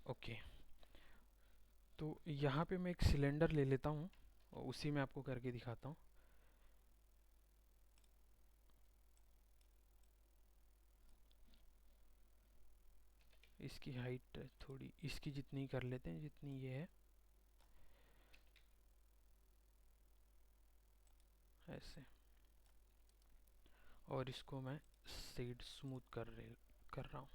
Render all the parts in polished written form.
Okay, तो यहाँ पे मैं एक सिलेंडर ले लेता हूँ और उसी में आपको करके दिखाता हूँ। इसकी हाइट थोड़ी इसकी जितनी कर लेते हैं जितनी ये है, ऐसे। और इसको मैं शेड स्मूथ कर रहा हूँ।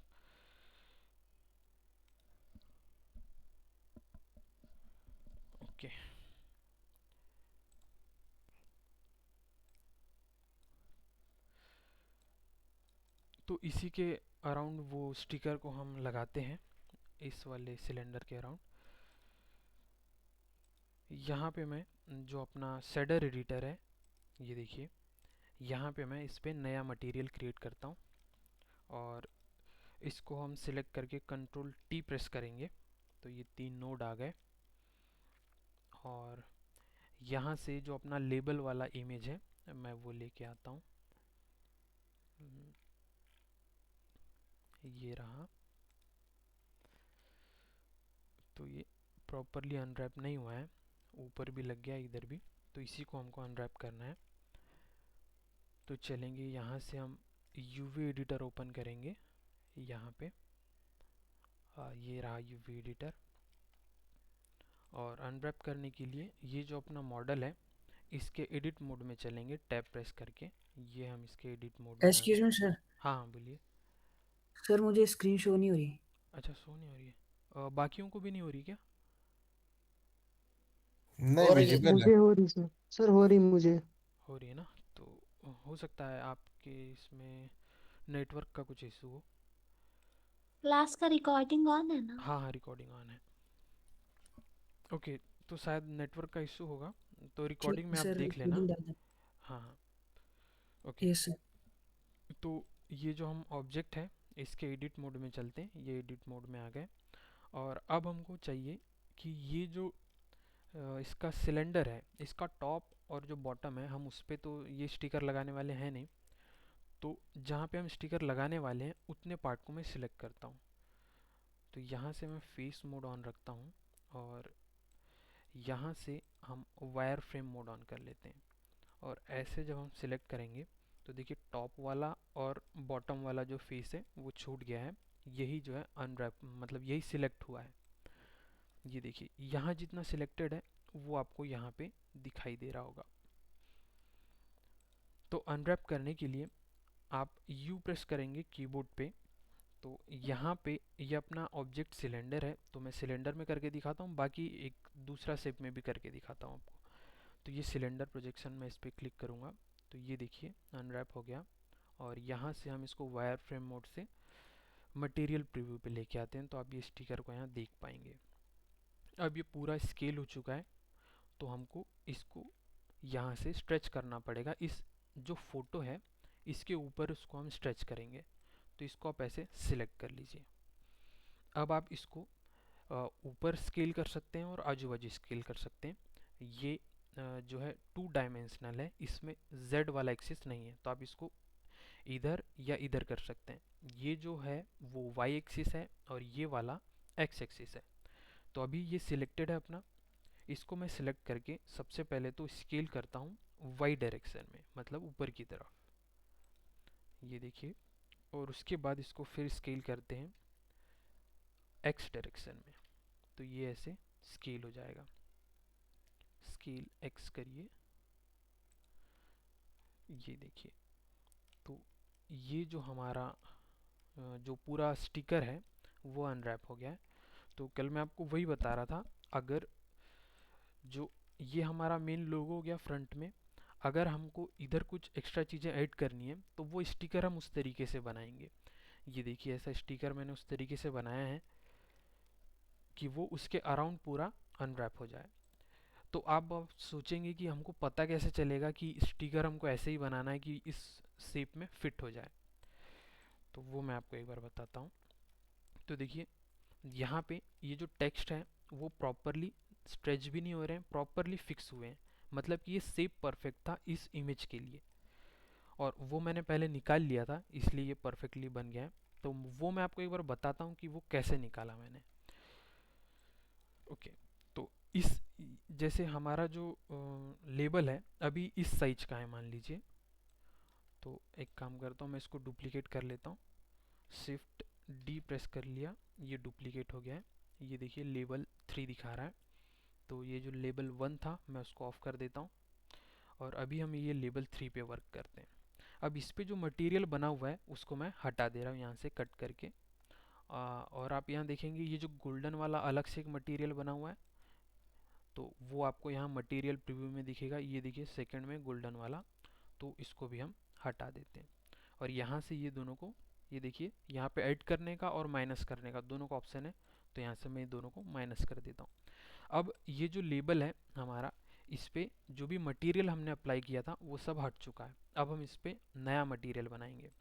ओके, तो इसी के अराउंड वो स्टिकर को हम लगाते हैं, इस वाले सिलेंडर के अराउंड। यहाँ पे मैं जो अपना शेडर एडिटर है, ये देखिए, यहाँ पे मैं इस पे नया मटेरियल क्रिएट करता हूँ और इसको हम सिलेक्ट करके कंट्रोल टी प्रेस करेंगे तो ये 3 नोड आ गए। और यहाँ से जो अपना लेबल वाला इमेज है मैं वो लेके आता हूँ। ये रहा। तो ये प्रॉपरली अनरैप नहीं हुआ है, ऊपर भी लग गया इधर भी, तो इसी को हमको अनरैप करना है। तो चलेंगे, यहाँ से हम यूवी एडिटर ओपन करेंगे। यहाँ पे ये रहा यूवी एडिटर। और अनरैप करने के लिए ये जो अपना मॉडल है इसके एडिट मोड में चलेंगे, टैब प्रेस करके। ये हम इसके एडिट मोड में आ गए। Excuse me sir. हाँ हाँ, बोलिए। सर मुझे स्क्रीन शो नहीं हो रही। अच्छा, शो नहीं हो रही है? बाकियों को भी नहीं हो रही क्या? नहीं, हो रही है। विजिबल है। मुझे हो रही सर, सर हो रही मुझे। हो रही है ना? तो हो सकता है आपके इसमें नेटवर्क का कुछ इशू हो। क्लास का रिकॉर्डिंग ऑन है ना? हाँ हाँ, रिकॉर्डिंग ऑन है। ओके, तो शायद नेटवर्क का इशू होगा, तो ठीक रिकॉर्डिंग है में आप सर, देख लेना। रिकॉर्डिंग डाल दें। हाँ हाँ, ओके। Yes sir. तो ये जो हम ऑब्जेक्ट है इसके एडिट मोड में चलते हैं, ये एडिट मोड में आ गए। और अब हमको चाहिए कि ये जो इसका सिलेंडर है, इसका टॉप और जो बॉटम है, हम उस पे तो ये स्टिकर लगाने वाले हैं नहीं। तो जहाँ पे हम स्टिकर लगाने वाले हैं उतने पार्ट को मैं सिलेक्ट करता हूँ। तो यहाँ से मैं फेस मोड ऑन रखता हूँ और यहाँ से हम वायर फ्रेम मोड ऑन कर लेते हैं। और ऐसे जब हम सिलेक्ट करेंगे तो देखिए टॉप वाला और बॉटम वाला जो फेस है वो छूट गया है। यही जो है अनरैप, मतलब यही सिलेक्ट हुआ है। ये देखिए यहाँ जितना सिलेक्टेड है वो आपको यहाँ पे दिखाई दे रहा होगा। तो अनरैप करने के लिए आप यू प्रेस करेंगे कीबोर्ड पे। तो यहाँ पे ये अपना ऑब्जेक्ट सिलेंडर है, तो मैं सिलेंडर में करके दिखाता हूँ, बाकी एक दूसरा शेप में भी करके दिखाता हूँ आपको। तो ये सिलेंडर प्रोजेक्शन में इस पर क्लिक करूँगा तो ये देखिए अनरैप हो गया। और यहाँ से हम इसको वायर फ्रेम मोड से मटेरियल प्रीव्यू पे लेके आते हैं, तो आप ये स्टिकर को यहाँ देख पाएंगे। अब ये पूरा स्केल हो चुका है, तो हमको इसको यहाँ से स्ट्रेच करना पड़ेगा। इस जो फोटो है इसके ऊपर उसको हम स्ट्रेच करेंगे। तो इसको आप ऐसे सिलेक्ट कर लीजिए। अब आप इसको ऊपर स्केल कर सकते हैं और आजू बाजू स्केल कर सकते हैं। ये जो है 2 डायमेंशनल है, इसमें Z वाला एक्सिस नहीं है, तो आप इसको इधर या इधर कर सकते हैं। ये जो है वो Y एक्सिस है और ये वाला X एक्सिस है। तो अभी ये सिलेक्टेड है अपना। इसको मैं सिलेक्ट करके सबसे पहले तो स्केल करता हूँ Y डायरेक्शन में, मतलब ऊपर की तरफ, ये देखिए। और उसके बाद इसको फिर स्केल करते हैं X डायरेक्शन में, तो ये ऐसे स्केल हो जाएगा। स्केल X करिए, ये देखिए। तो ये जो हमारा जो पूरा स्टिकर है वो अनरैप हो गया है। तो कल मैं आपको वही बता रहा था, अगर जो ये हमारा मेन लोगो हो गया फ्रंट में, अगर हमको इधर कुछ एक्स्ट्रा चीज़ें ऐड करनी है तो वो स्टिकर हम उस तरीके से बनाएंगे। ये देखिए ऐसा स्टिकर मैंने उस तरीके से बनाया है कि वो उसके अराउंड पूरा अनरैप हो जाए। तो आप सोचेंगे कि हमको पता कैसे चलेगा कि स्टिकर हमको ऐसे ही बनाना है कि इस शेप में फिट हो जाए। तो वो मैं आपको एक बार बताता हूँ। तो देखिए यहाँ पे ये जो टेक्स्ट है वो प्रॉपरली स्ट्रेच भी नहीं हो रहे हैं, प्रॉपरली फिक्स हुए हैं, मतलब कि ये शेप परफेक्ट था इस इमेज के लिए। और वो मैंने पहले निकाल लिया था इसलिए ये परफेक्टली बन गया है। तो वो मैं आपको एक बार बताता हूँ कि वो कैसे निकाला मैंने। ओके, तो इस जैसे हमारा जो लेबल है अभी इस साइज का है मान लीजिए, तो एक काम करता हूँ मैं इसको डुप्लीकेट कर लेता हूँ, शिफ्ट डी प्रेस कर लिया, ये डुप्लीकेट हो गया है। ये देखिए लेबल 3 दिखा रहा है, तो ये जो लेबल 1 था मैं उसको ऑफ कर देता हूँ और अभी हम ये लेबल 3 पे वर्क करते हैं। अब इस पे जो मटेरियल बना हुआ है उसको मैं हटा दे रहा हूँ यहाँ से कट करके। और आप यहाँ देखेंगे ये जो गोल्डन वाला अलग से एक मटेरियल बना हुआ है, तो वो आपको यहाँ मटेरियल प्रीव्यू में दिखेगा। ये देखिए सेकंड में गोल्डन वाला, तो इसको भी हम हटा देते हैं। और यहाँ से ये दोनों को, ये देखिए यहाँ पे ऐड करने का और माइनस करने का दोनों का ऑप्शन है, तो यहाँ से मैं दोनों को माइनस कर देता हूँ। अब ये जो लेबल है हमारा, इस पे जो भी मटेरियल हमने अप्लाई किया था वो सब हट चुका है। अब हम इस पे नया मटेरियल बनाएंगे।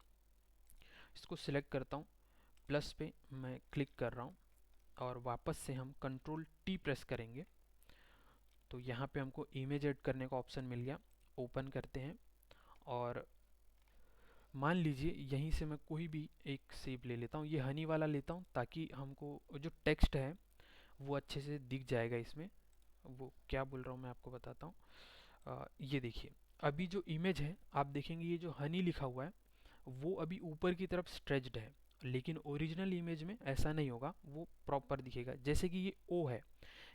इसको सिलेक्ट करता हूँ, प्लस पे मैं क्लिक कर रहा हूँ और वापस से हम कंट्रोल टी प्रेस करेंगे, तो यहाँ पे हमको इमेज ऐड करने का ऑप्शन मिल गया। ओपन करते हैं और मान लीजिए यहीं से मैं कोई भी एक शेप ले लेता हूँ, ये हनी वाला लेता हूँ ताकि हमको जो टेक्स्ट है वो अच्छे से दिख जाएगा इसमें। वो क्या बोल रहा हूँ मैं आपको बताता हूँ। ये देखिए अभी जो इमेज है आप देखेंगे ये जो हनी लिखा हुआ है वो अभी ऊपर की तरफ स्ट्रेच्ड है, लेकिन ओरिजिनल इमेज में ऐसा नहीं होगा, वो प्रॉपर दिखेगा। जैसे कि ये ओ है,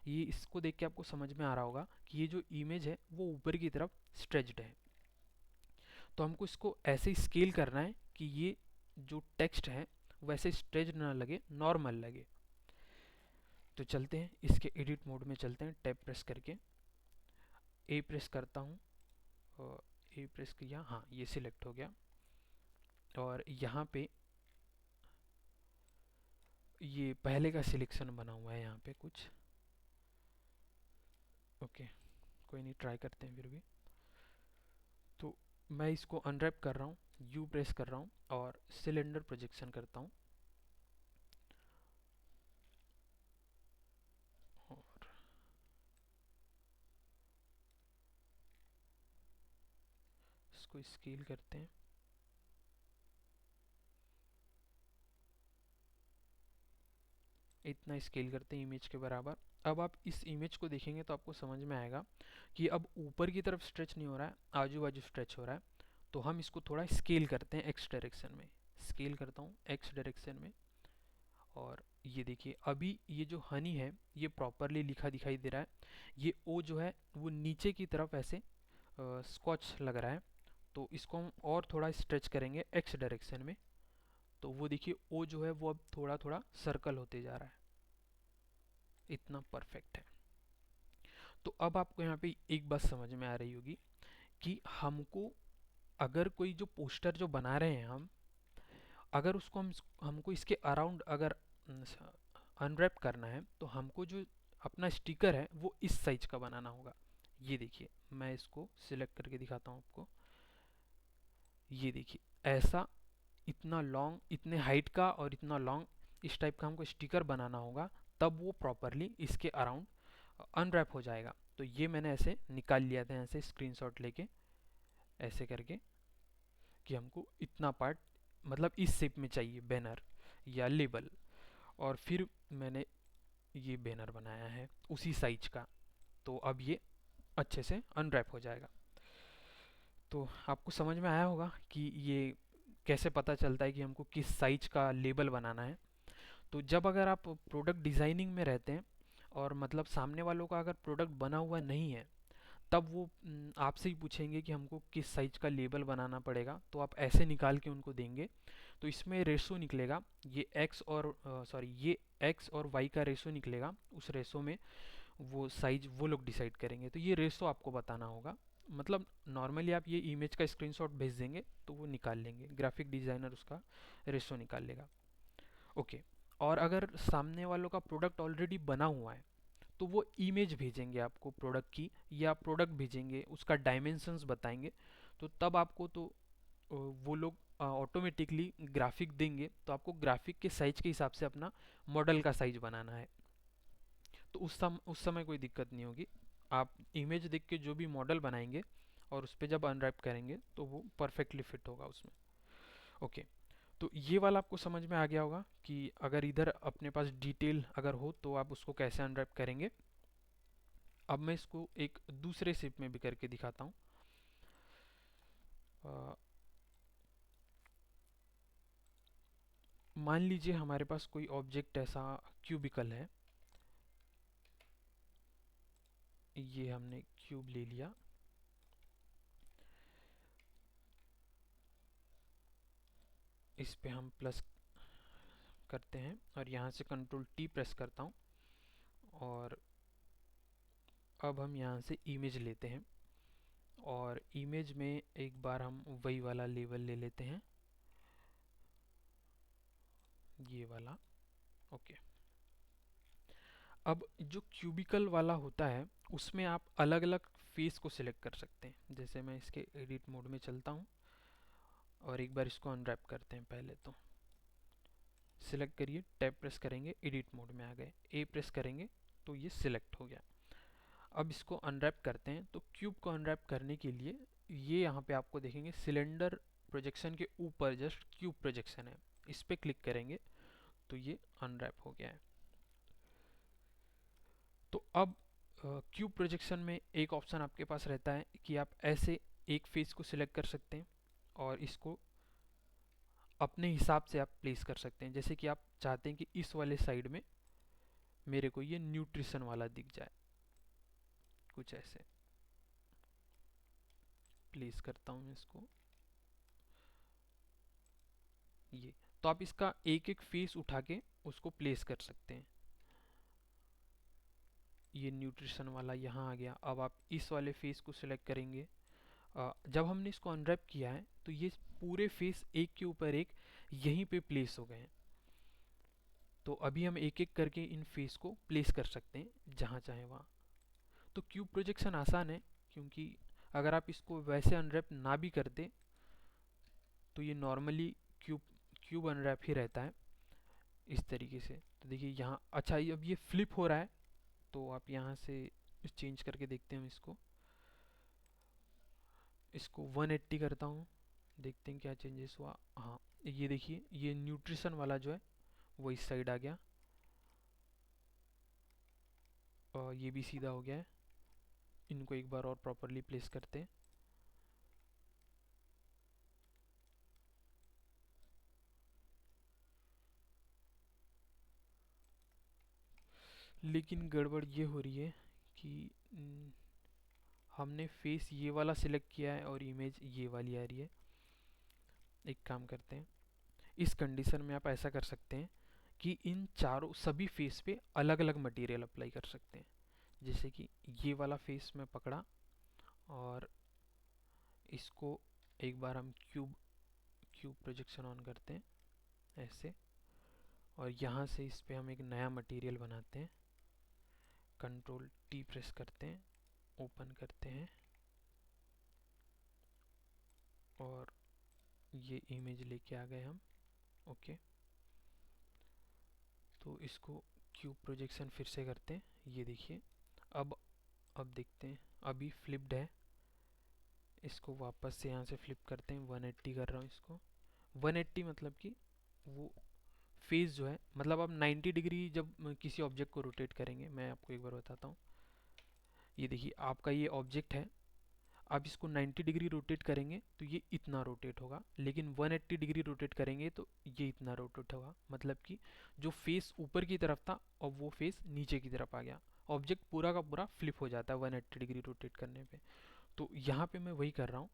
ये इसको देख के आपको समझ में आ रहा होगा कि ये जो इमेज है वो ऊपर की तरफ स्ट्रेच्ड है। तो हमको इसको ऐसे स्केल करना है कि ये जो टेक्स्ट है वैसे स्ट्रेच ना लगे, नॉर्मल लगे। तो चलते हैं इसके एडिट मोड में, चलते हैं टैब प्रेस करके ए प्रेस करता हूँ, ए प्रेस किया, हाँ ये सिलेक्ट हो गया। और यहाँ पे ये पहले का सिलेक्शन बना हुआ है यहाँ पे कुछ, ओके कोई नहीं, ट्राई करते हैं फिर भी। तो मैं इसको अनरैप कर रहा हूँ, यू प्रेस कर रहा हूँ और सिलेंडर प्रोजेक्शन करता हूँ और इसको स्केल करते हैं। इतना स्केल करते हैं इमेज के बराबर। अब आप इस इमेज को देखेंगे तो आपको समझ में आएगा कि अब ऊपर की तरफ स्ट्रेच नहीं हो रहा है, आजू बाजू स्ट्रेच हो रहा है। तो हम इसको थोड़ा स्केल करते हैं एक्स डायरेक्शन में, स्केल करता हूँ एक्स डायरेक्शन में। और ये देखिए अभी ये जो हनी है ये प्रॉपरली लिखा दिखाई दे रहा है। ये ओ जो है वो नीचे की तरफ ऐसे स्कॉच लग रहा है, तो इसको हम और थोड़ा स्ट्रेच करेंगे एक्स डायरेक्शन में। तो वो देखिए ओ जो है वो अब थोड़ा थोड़ा सर्कल होते जा रहा है। इतना परफेक्ट है। तो अब आपको यहाँ पे एक बात समझ में आ रही होगी कि हमको अगर कोई जो पोस्टर जो बना रहे हैं हम, अगर उसको हमको इसके अराउंड अगर अनरैप करना है तो हमको जो अपना स्टिकर है वो इस साइज का बनाना होगा। ये देखिए मैं इसको सिलेक्ट करके दिखाता हूँ आपको। ये देखिए ऐसा, इतना लॉन्ग, इतने हाइट का और इतना लॉन्ग, इस टाइप का हमको स्टिकर बनाना होगा, तब वो प्रॉपरली इसके अराउंड अनरैप हो जाएगा। तो ये मैंने ऐसे निकाल लिया था यहाँ से स्क्रीनशॉट लेके, ऐसे करके कि हमको इतना पार्ट मतलब इस शेप में चाहिए बैनर या लेबल। और फिर मैंने ये बैनर बनाया है उसी साइज का, तो अब ये अच्छे से अनरैप हो जाएगा। तो आपको समझ में आया होगा कि ये कैसे पता चलता है कि हमको किस साइज का लेबल बनाना है। तो जब अगर आप प्रोडक्ट डिज़ाइनिंग में रहते हैं और मतलब सामने वालों का अगर प्रोडक्ट बना हुआ नहीं है, तब वो आपसे ही पूछेंगे कि हमको किस साइज का लेबल बनाना पड़ेगा, तो आप ऐसे निकाल के उनको देंगे। तो इसमें रेशो निकलेगा, ये एक्स और ये एक्स और वाई का रेशो निकलेगा, उस रेशो में वो साइज वो लोग डिसाइड करेंगे। तो ये रेशो आपको बताना होगा। मतलब नॉर्मली आप ये इमेज का स्क्रीनशॉट भेज देंगे तो वो निकाल लेंगे, ग्राफिक डिज़ाइनर उसका रेशो निकाल लेगा। ओके, और अगर सामने वालों का प्रोडक्ट ऑलरेडी बना हुआ है तो वो इमेज भेजेंगे आपको प्रोडक्ट की, या प्रोडक्ट भेजेंगे उसका डायमेंशंस बताएंगे। तो तब आपको तो वो लोग ऑटोमेटिकली ग्राफिक देंगे, तो आपको ग्राफिक के साइज के हिसाब से अपना मॉडल का साइज बनाना है। तो उस समय कोई दिक्कत नहीं होगी, आप इमेज देख के जो भी मॉडल बनाएंगे और उस पर जब अनरैप करेंगे तो वो परफेक्टली फिट होगा उसमें। ओके, तो ये वाला आपको समझ में आ गया होगा कि अगर इधर अपने पास डिटेल अगर हो तो आप उसको कैसे अनरैप करेंगे। अब मैं इसको एक दूसरे शेप में भी करके दिखाता हूँ। मान लीजिए हमारे पास कोई ऑब्जेक्ट ऐसा क्यूबिकल है, ये हमने क्यूब ले लिया, इस पे हम प्लस करते हैं और यहाँ से कंट्रोल टी प्रेस करता हूँ और अब हम यहाँ से इमेज लेते हैं और इमेज में एक बार हम वही वाला लेवल ले लेते हैं, ये वाला। ओके, अब जो क्यूबिकल वाला होता है उसमें आप अलग अलग फेस को सिलेक्ट कर सकते हैं। जैसे मैं इसके एडिट मोड में चलता हूँ और एक बार इसको अनरैप करते हैं। पहले तो सिलेक्ट करिए, टैब प्रेस करेंगे, एडिट मोड में आ गए, ए प्रेस करेंगे तो ये सिलेक्ट हो गया। अब इसको अनरैप करते हैं। तो क्यूब को अनरैप करने के लिए ये यहाँ पे आपको देखेंगे सिलेंडर प्रोजेक्शन के ऊपर जस्ट क्यूब प्रोजेक्शन है, इस पे क्लिक करेंगे तो ये अनरैप हो गया है। तो अब क्यूब प्रोजेक्शन में एक ऑप्शन आपके पास रहता है कि आप ऐसे एक फेस को सिलेक्ट कर सकते हैं और इसको अपने हिसाब से आप प्लेस कर सकते हैं। जैसे कि आप चाहते हैं कि इस वाले साइड में मेरे को ये न्यूट्रिशन वाला दिख जाए, कुछ ऐसे प्लेस करता हूँ मैं इसको, ये। तो आप इसका एक एक फेस उठा के उसको प्लेस कर सकते हैं। ये न्यूट्रिशन वाला यहाँ आ गया। अब आप इस वाले फेस को सिलेक्ट करेंगे। जब हमने इसको अनरैप किया है तो ये पूरे फेस एक के ऊपर एक यहीं पे प्लेस हो गए हैं। तो अभी हम एक एक करके इन फेस को प्लेस कर सकते हैं जहाँ चाहे वहाँ। तो क्यूब प्रोजेक्शन आसान है, क्योंकि अगर आप इसको वैसे अनरैप ना भी करते तो ये नॉर्मली क्यूब क्यूब अनरैप ही रहता है इस तरीके से। तो देखिए यहाँ, अच्छा अब ये फ्लिप हो रहा है तो आप यहाँ से चेंज करके देखते हैं। हम इसको 180 करता हूँ, देखते हैं क्या चेंजेस हुआ। हाँ, ये देखिए ये न्यूट्रिशन वाला जो है वो इस साइड आ गया और ये भी सीधा हो गया है। इनको एक बार और प्रॉपरली प्लेस करते हैं। लेकिन गड़बड़ ये हो रही है कि हमने फेस ये वाला सिलेक्ट किया है और इमेज ये वाली आ रही है। एक काम करते हैं, इस कंडीशन में आप ऐसा कर सकते हैं कि इन चारों सभी फेस पे अलग अलग मटेरियल अप्लाई कर सकते हैं। जैसे कि ये वाला फेस में पकड़ा और इसको एक बार हम क्यूब क्यूब प्रोजेक्शन ऑन करते हैं ऐसे, और यहाँ से इस पे हम एक नया मटेरियल बनाते हैं। कंट्रोल टी प्रेस करते हैं, ओपन करते हैं और ये इमेज लेके आ गए हम। ओके, तो इसको क्यूब प्रोजेक्शन फिर से करते हैं। ये देखिए अब देखते हैं, अभी फ्लिप्ड है। इसको वापस से यहाँ से फ्लिप करते हैं, 180 कर रहा हूँ इसको। 180 मतलब कि वो फेस जो है, मतलब आप 90 डिग्री जब किसी ऑब्जेक्ट को रोटेट करेंगे, मैं आपको एक बार बताता हूँ। ये देखिए आपका ये ऑब्जेक्ट है, आप इसको 90 डिग्री रोटेट करेंगे तो ये इतना रोटेट होगा, लेकिन 180 डिग्री रोटेट करेंगे तो ये इतना रोटेट होगा। मतलब कि जो फेस ऊपर की तरफ था और वो फेस नीचे की तरफ आ गया, ऑब्जेक्ट पूरा का पूरा फ्लिप हो जाता है 180 डिग्री रोटेट करने पे। तो यहाँ पे मैं वही कर रहा हूँ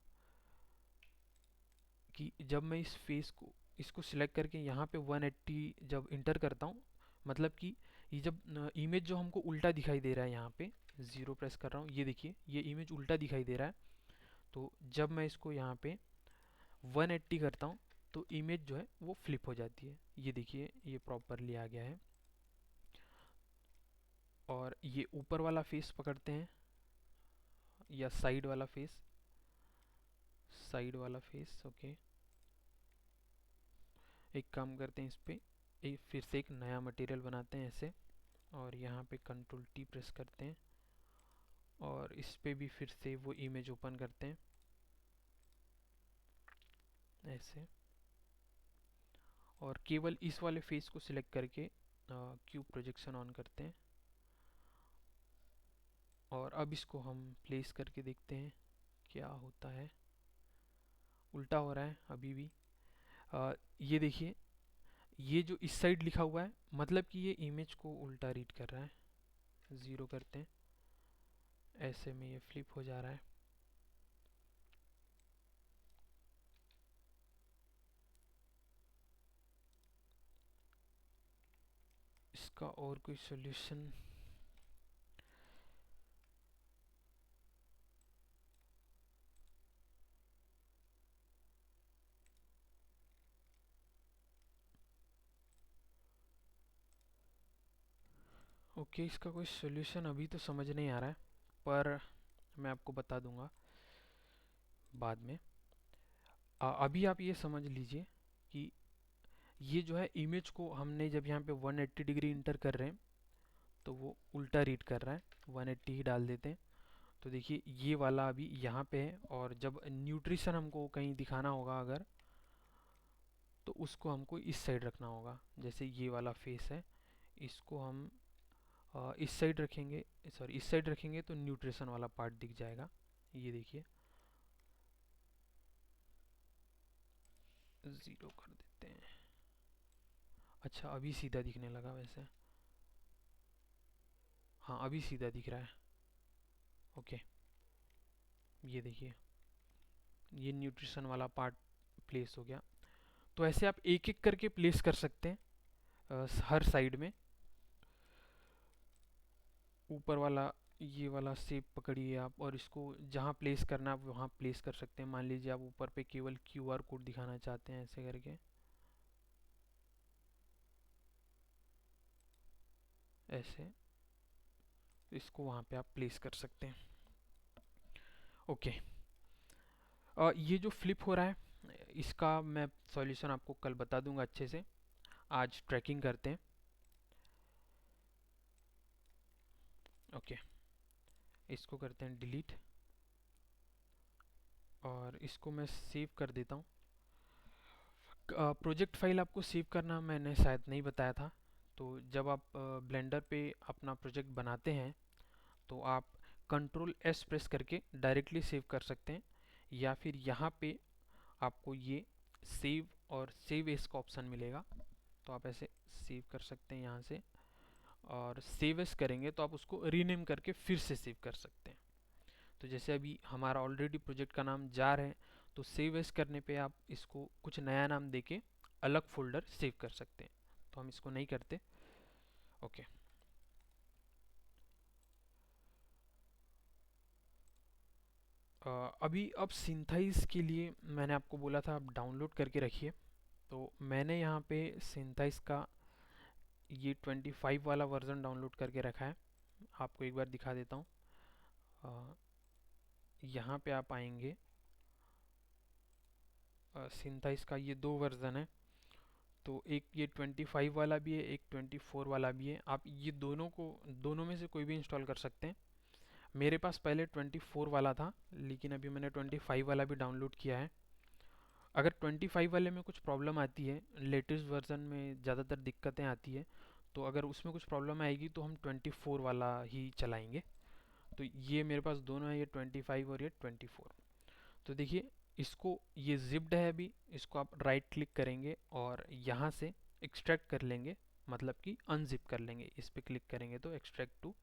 कि जब मैं इस फेस को इसको सिलेक्ट करके यहाँ पे 180 जब इंटर करता हूँ, मतलब कि ये जब इमेज जो हमको उल्टा दिखाई दे रहा है, यहाँ पे 0 प्रेस कर रहा हूँ, ये देखिए ये इमेज उल्टा दिखाई दे रहा है। तो जब मैं इसको यहाँ पे 180 करता हूँ तो इमेज जो है वो फ्लिप हो जाती है। ये देखिए ये प्रॉपरली आ गया है। और ये ऊपर वाला फेस पकड़ते हैं या साइड वाला फेस, साइड वाला फेस। ओके, एक काम करते हैं, इस पे फिर से एक नया मटेरियल बनाते हैं ऐसे, और यहाँ पे कंट्रोल टी प्रेस करते हैं और इस पे भी फिर से वो इमेज ओपन करते हैं ऐसे। और केवल इस वाले फेस को सिलेक्ट करके क्यूब प्रोजेक्शन ऑन करते हैं। और अब इसको हम प्लेस करके देखते हैं क्या होता है। उल्टा हो रहा है अभी भी। ये देखिए, ये जो इस साइड लिखा हुआ है मतलब कि ये इमेज को उल्टा रीड कर रहा है। 0 करते हैं, ऐसे में ये फ्लिप हो जा रहा है। इसका और कोई सॉल्यूशन? ओके, इसका कोई सॉल्यूशन अभी तो समझ नहीं आ रहा है, पर मैं आपको बता दूंगा बाद में। अभी आप ये समझ लीजिए कि ये जो है इमेज को हमने जब यहाँ पे 180 डिग्री इंटर कर रहे हैं तो वो उल्टा रीड कर रहा है। 180 ही डाल देते हैं। तो देखिए ये वाला अभी यहाँ पे है, और जब न्यूट्रिशन हमको कहीं दिखाना होगा अगर, तो उसको हमको इस साइड रखना होगा। जैसे ये वाला फेस है, इसको हम इस साइड रखेंगे, सॉरी इस साइड रखेंगे तो न्यूट्रिशन वाला पार्ट दिख जाएगा। ये देखिए 0 कर देते हैं। अच्छा, अभी सीधा दिखने लगा वैसे। हाँ, अभी सीधा दिख रहा है। ओके, ये देखिए ये न्यूट्रिशन वाला पार्ट प्लेस हो गया। तो ऐसे आप एक एक करके प्लेस कर सकते हैं हर साइड में। ऊपर वाला ये वाला शेप पकड़िए आप, और इसको जहाँ प्लेस करना है आप वहाँ प्लेस कर सकते हैं। मान लीजिए आप ऊपर पे केवल क्यूआर कोड दिखाना चाहते हैं, ऐसे करके ऐसे इसको वहाँ पे आप प्लेस कर सकते हैं। ओके, ये जो फ्लिप हो रहा है इसका मैं सॉल्यूशन आपको कल बता दूंगा अच्छे से। आज ट्रैकिंग करते हैं। ओके, इसको करते हैं डिलीट, और इसको मैं सेव कर देता हूँ। प्रोजेक्ट फाइल आपको सेव करना मैंने शायद नहीं बताया था। तो जब आप ब्लेंडर पे अपना प्रोजेक्ट बनाते हैं तो आप कंट्रोल एस प्रेस करके डायरेक्टली सेव कर सकते हैं, या फिर यहाँ पे आपको ये सेव और सेव एस का ऑप्शन मिलेगा। तो आप ऐसे सेव कर सकते हैं यहाँ से, और सेव एस करेंगे तो आप उसको रीनेम करके फिर से सेव कर सकते हैं। तो जैसे अभी हमारा ऑलरेडी प्रोजेक्ट का नाम जार है, तो सेव एस करने पे आप इसको कुछ नया नाम देके अलग फोल्डर सेव कर सकते हैं। तो हम इसको नहीं करते। ओके, अभी अब सिंथाइज के लिए मैंने आपको बोला था आप डाउनलोड करके रखिए। तो मैंने यहाँ पे सिंथाइज का ये 25 वाला वर्जन डाउनलोड करके रखा है। आपको एक बार दिखा देता हूँ। यहाँ पे आप आएंगे, सिंथाइज का ये दो वर्जन है। तो एक ये 25 वाला भी है, एक 24 वाला भी है। आप ये दोनों में से कोई भी इंस्टॉल कर सकते हैं। मेरे पास पहले 24 वाला था, लेकिन अभी मैंने 25 वाला भी डाउनलोड किया है। अगर 25 वाले में कुछ प्रॉब्लम आती है, लेटेस्ट वर्जन में ज़्यादातर दिक्कतें आती है, तो अगर उसमें कुछ प्रॉब्लम आएगी तो हम 24 वाला ही चलाएंगे। तो ये मेरे पास दोनों है, ये 25 और ये 24। तो देखिए इसको, ये जिप्ड है अभी, इसको आप राइट क्लिक करेंगे और यहाँ से एक्सट्रैक्ट कर लेंगे, मतलब कि अनजिप कर लेंगे। इस पर क्लिक करेंगे तो एक्सट्रैक्ट टू,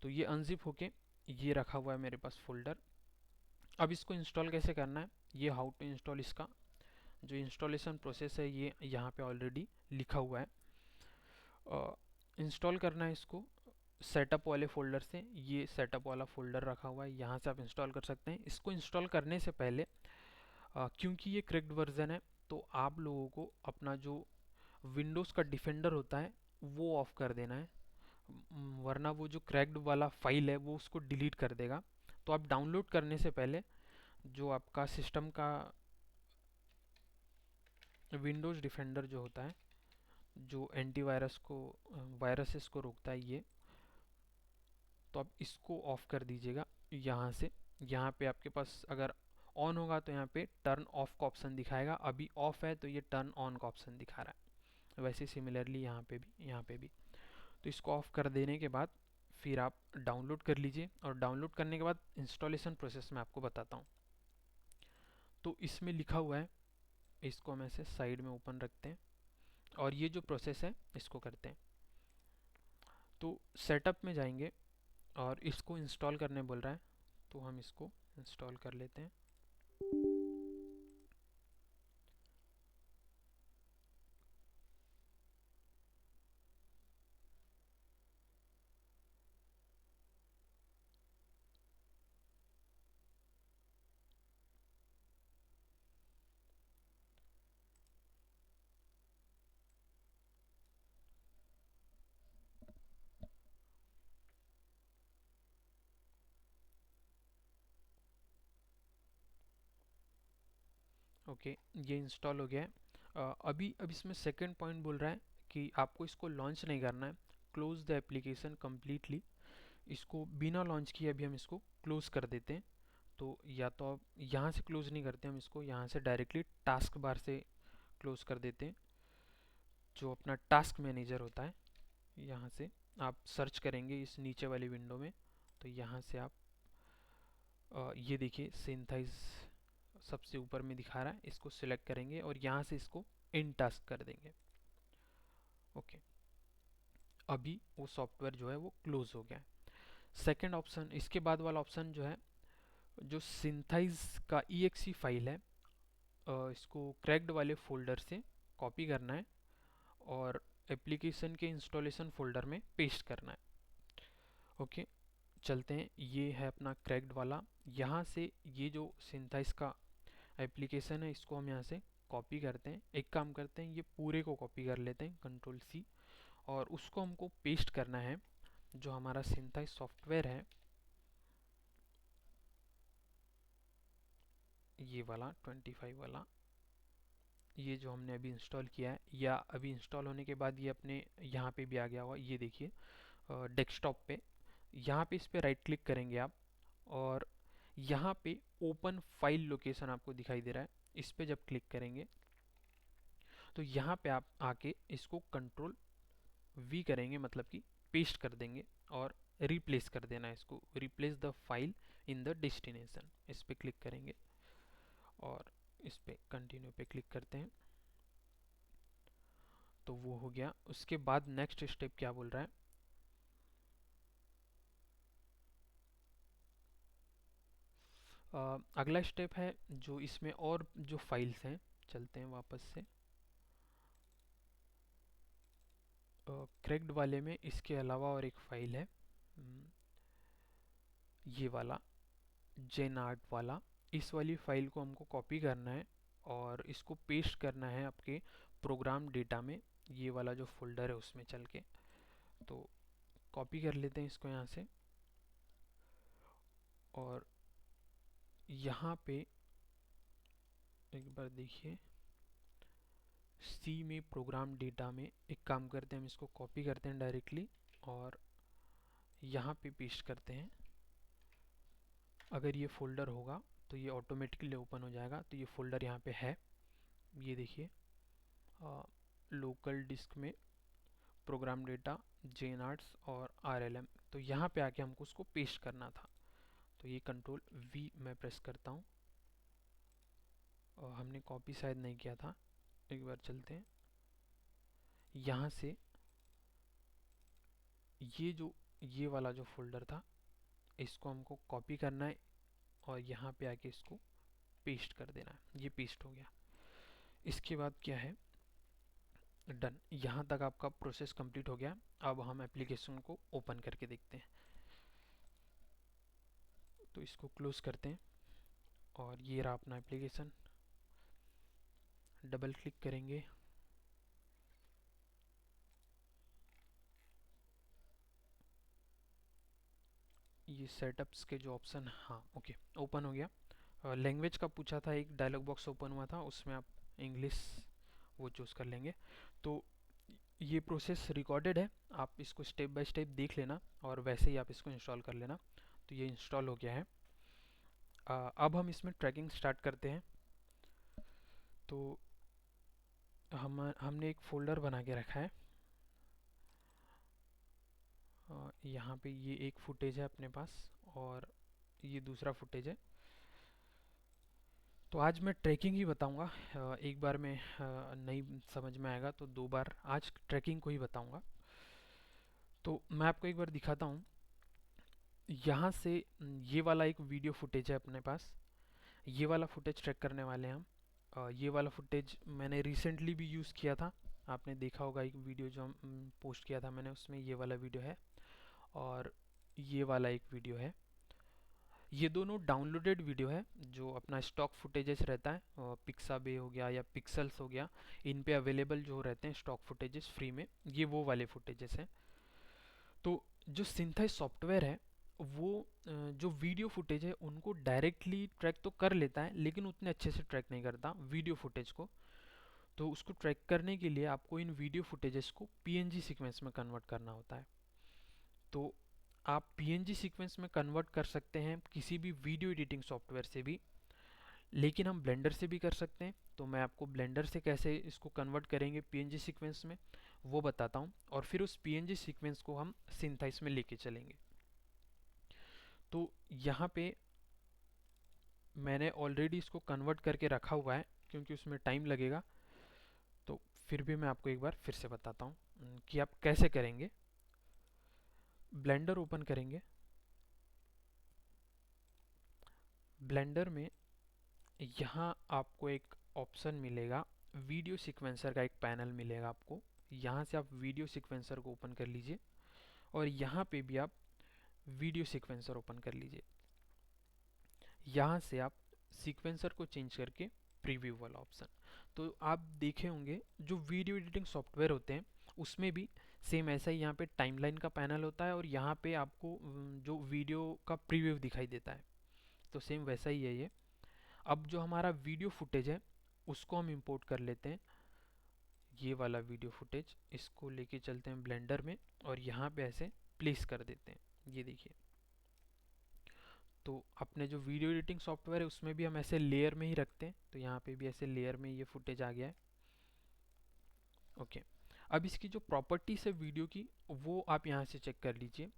तो ये अनजिप होके ये रखा हुआ है मेरे पास फोल्डर। अब इसको इंस्टॉल कैसे करना है, ये हाउ टू इंस्टॉल, इसका जो इंस्टॉलेशन प्रोसेस है ये यहाँ पे ऑलरेडी लिखा हुआ है। इंस्टॉल करना है इसको सेटअप वाले फोल्डर से। ये सेटअप वाला फोल्डर रखा हुआ है, यहाँ से आप इंस्टॉल कर सकते हैं। इसको इंस्टॉल करने से पहले क्योंकि ये क्रैक्ड वर्जन है, तो आप लोगों को अपना जो विंडोज़ का डिफेंडर होता है वो ऑफ कर देना है, वरना वो जो क्रैक्ड वाला फाइल है वो उसको डिलीट कर देगा। तो आप डाउनलोड करने से पहले जो आपका सिस्टम का विंडोज़ डिफेंडर जो होता है, जो एंटीवायरस को, वायरसेस को रोकता है ये, तो आप इसको ऑफ़ कर दीजिएगा यहाँ से। यहाँ पे आपके पास अगर ऑन होगा तो यहाँ पे टर्न ऑफ का ऑप्शन दिखाएगा, अभी ऑफ है तो ये टर्न ऑन का ऑप्शन दिखा रहा है। वैसे सिमिलरली यहाँ पे भी। तो इसको ऑफ कर देने के बाद फिर आप डाउनलोड कर लीजिए, और डाउनलोड करने के बाद इंस्टॉलेशन प्रोसेस मैं आपको बताता हूँ। तो इसमें लिखा हुआ है, इसको हम ऐसे साइड में ओपन रखते हैं और ये जो प्रोसेस है इसको करते हैं। तो सेटअप में जाएंगे और इसको इंस्टॉल करने बोल रहा है, तो हम इसको इंस्टॉल कर लेते हैं। ओके, ये इंस्टॉल हो गया है। अब इसमें सेकंड पॉइंट बोल रहा है कि आपको इसको लॉन्च नहीं करना है, क्लोज द एप्लीकेशन कम्प्लीटली। इसको बिना लॉन्च किए अभी हम इसको क्लोज कर देते हैं। तो या तो आप यहाँ से क्लोज नहीं करते, हम इसको यहाँ से डायरेक्टली टास्क बार से क्लोज कर देते हैं, जो अपना टास्क मैनेजर होता है। यहाँ से आप सर्च करेंगे इस नीचे वाली विंडो में, तो यहाँ से आप ये देखिए सिंथाइज सबसे ऊपर में दिखा रहा है, इसको सिलेक्ट करेंगे और यहाँ से इसको इन टास्क कर देंगे। ओके, अभी वो सॉफ्टवेयर जो है वो क्लोज हो गया है। सेकेंड ऑप्शन, इसके बाद वाला ऑप्शन जो है, जो सिंथाइज का EXE फाइल है, इसको क्रैक्ड वाले फोल्डर से कॉपी करना है और एप्लीकेशन के इंस्टॉलेशन फोल्डर में पेस्ट करना है। ओके, चलते हैं। ये है अपना क्रैक्ड वाला। यहाँ से ये जो सिंथाइज का एप्लीकेशन है इसको हम यहाँ से कॉपी करते हैं। एक काम करते हैं, ये पूरे को कॉपी कर लेते हैं, Ctrl+C, और उसको हमको पेस्ट करना है जो हमारा सिंथाइज सॉफ्टवेयर है, ये वाला 25 वाला, ये जो हमने अभी इंस्टॉल किया है, या अभी इंस्टॉल होने के बाद ये अपने यहाँ पे भी आ गया हुआ, ये देखिए डेस्कटॉप पे। यहाँ पे इस पे राइट क्लिक करेंगे आप, और यहाँ पे ओपन फाइल लोकेशन आपको दिखाई दे रहा है, इस पे जब क्लिक करेंगे तो यहाँ पे आप आके इसको Ctrl+V करेंगे, मतलब कि पेस्ट कर देंगे और रिप्लेस कर देना है इसको, replace the file in the destination, इस पे क्लिक करेंगे और इस पे कंटिन्यू पे क्लिक करते हैं, तो वो हो गया। उसके बाद नेक्स्ट स्टेप क्या बोल रहा है, अगला स्टेप है जो इसमें और जो फाइल्स हैं, चलते हैं वापस से क्रैक्ड वाले में। इसके अलावा और एक फाइल है, ये वाला जेनार्ट वाला। इस वाली फाइल को हमको कॉपी करना है और इसको पेस्ट करना है आपके प्रोग्राम डेटा में, ये वाला जो फोल्डर है उसमें चल के। तो कॉपी कर लेते हैं इसको यहाँ से, और यहाँ पे एक बार देखिए, सी में प्रोग्राम डेटा में एक काम करते हैं, हम इसको कॉपी करते हैं डायरेक्टली और यहाँ पे पेस्ट करते हैं। अगर ये फोल्डर होगा तो ये ऑटोमेटिकली ओपन हो जाएगा। तो ये फोल्डर यहाँ पे है, ये देखिए लोकल डिस्क में प्रोग्राम डेटा, जेनार्ट्स और RLM। तो यहाँ पे आके हमको उसको पेस्ट करना था। तो ये Ctrl+V मैं प्रेस करता हूँ, और हमने कॉपी शायद नहीं किया था, एक बार चलते हैं। यहाँ से ये वाला जो फोल्डर था इसको हमको कॉपी करना है और यहाँ पे आके इसको पेस्ट कर देना है। ये पेस्ट हो गया। इसके बाद क्या है, डन। यहाँ तक आपका प्रोसेस कंप्लीट हो गया। अब हम एप्लीकेशन को ओपन करके देखते हैं। तो इसको क्लोज करते हैं और ये रहा अपना एप्लीकेशन। डबल क्लिक करेंगे, ये सेटअप्स के जो ऑप्शन, हाँ ओके, ओपन हो गया। लैंग्वेज का पूछा था, एक डायलॉग बॉक्स ओपन हुआ था, उसमें आप इंग्लिश वो चूज़ कर लेंगे। तो ये प्रोसेस रिकॉर्डेड है, आप इसको स्टेप बाय स्टेप देख लेना और वैसे ही आप इसको इंस्टॉल कर लेना। तो ये इंस्टॉल हो गया है। अब हम इसमें ट्रैकिंग स्टार्ट करते हैं। तो हमने एक फोल्डर बना के रखा है। यहाँ पे ये एक फुटेज है अपने पास और ये दूसरा फुटेज है। तो आज मैं ट्रैकिंग ही बताऊंगा। एक बार में नहीं समझ में आएगा तो दो बार आज ट्रैकिंग को ही बताऊंगा। तो मैं आपको एक बार दिखाता हूँ। यहाँ से ये वाला एक वीडियो फुटेज है अपने पास। ये वाला फुटेज ट्रैक करने वाले हैं हम। ये वाला फुटेज मैंने रिसेंटली भी यूज़ किया था। आपने देखा होगा एक वीडियो जो हम पोस्ट किया था मैंने, उसमें ये वाला वीडियो है और ये वाला एक वीडियो है। ये दोनों डाउनलोडेड वीडियो है जो अपना स्टॉक फुटेजेस रहता है, पिक्साबे हो गया या पिक्सल्स हो गया, इन पे अवेलेबल जो रहते हैं स्टॉक फुटेजेस फ्री में, ये वो वाले फुटेजेस हैं। तो जो सिंथेसाइज सॉफ्टवेयर है वो जो वीडियो फुटेज है उनको डायरेक्टली ट्रैक तो कर लेता है लेकिन उतने अच्छे से ट्रैक नहीं करता वीडियो फुटेज को। तो उसको ट्रैक करने के लिए आपको इन वीडियो फुटेजेस को पीएनजी सीक्वेंस में कन्वर्ट करना होता है। तो आप पीएनजी सीक्वेंस में कन्वर्ट कर सकते हैं किसी भी वीडियो एडिटिंग सॉफ्टवेयर से भी, लेकिन हम ब्लेंडर से भी कर सकते हैं। तो मैं आपको ब्लेंडर से कैसे इसको कन्वर्ट करेंगे पीएनजी सीक्वेंस में वो बताता हूँ, और फिर उस पीएनजी सीक्वेंस को हम सिंथेसाइज में लेके चलेंगे। तो यहाँ पे मैंने ऑलरेडी इसको कन्वर्ट करके रखा हुआ है क्योंकि उसमें टाइम लगेगा। तो फिर भी मैं आपको एक बार फिर से बताता हूँ कि आप कैसे करेंगे। ब्लेंडर ओपन करेंगे। ब्लेंडर में यहाँ आपको एक ऑप्शन मिलेगा, वीडियो सीक्वेंसर का एक पैनल मिलेगा आपको। यहाँ से आप वीडियो सीक्वेंसर को ओपन कर लीजिए और यहाँ पे भी आप वीडियो सीक्वेंसर ओपन कर लीजिए। यहाँ से आप सीक्वेंसर को चेंज करके प्रीव्यू वाला ऑप्शन। तो आप देखे होंगे जो वीडियो एडिटिंग सॉफ्टवेयर होते हैं उसमें भी सेम ऐसा ही यहाँ पे टाइमलाइन का पैनल होता है और यहाँ पे आपको जो वीडियो का प्रीव्यू दिखाई देता है। तो सेम वैसा ही है ये। अब जो हमारा वीडियो फुटेज है उसको हम इंपोर्ट कर लेते हैं। ये वाला वीडियो फुटेज इसको लेके चलते हैं ब्लेंडर में और यहाँ पे ऐसे प्लेस कर देते हैं। ये देखिए, तो अपने जो वीडियो एडिटिंग सॉफ्टवेयर है उसमें भी हम ऐसे लेयर में ही रखते हैं। तो यहाँ पे भी ऐसे लेयर में ये फुटेज आ गया है। ओके, अब इसकी जो प्रॉपर्टीज है वीडियो की वो आप यहाँ से चेक कर लीजिए।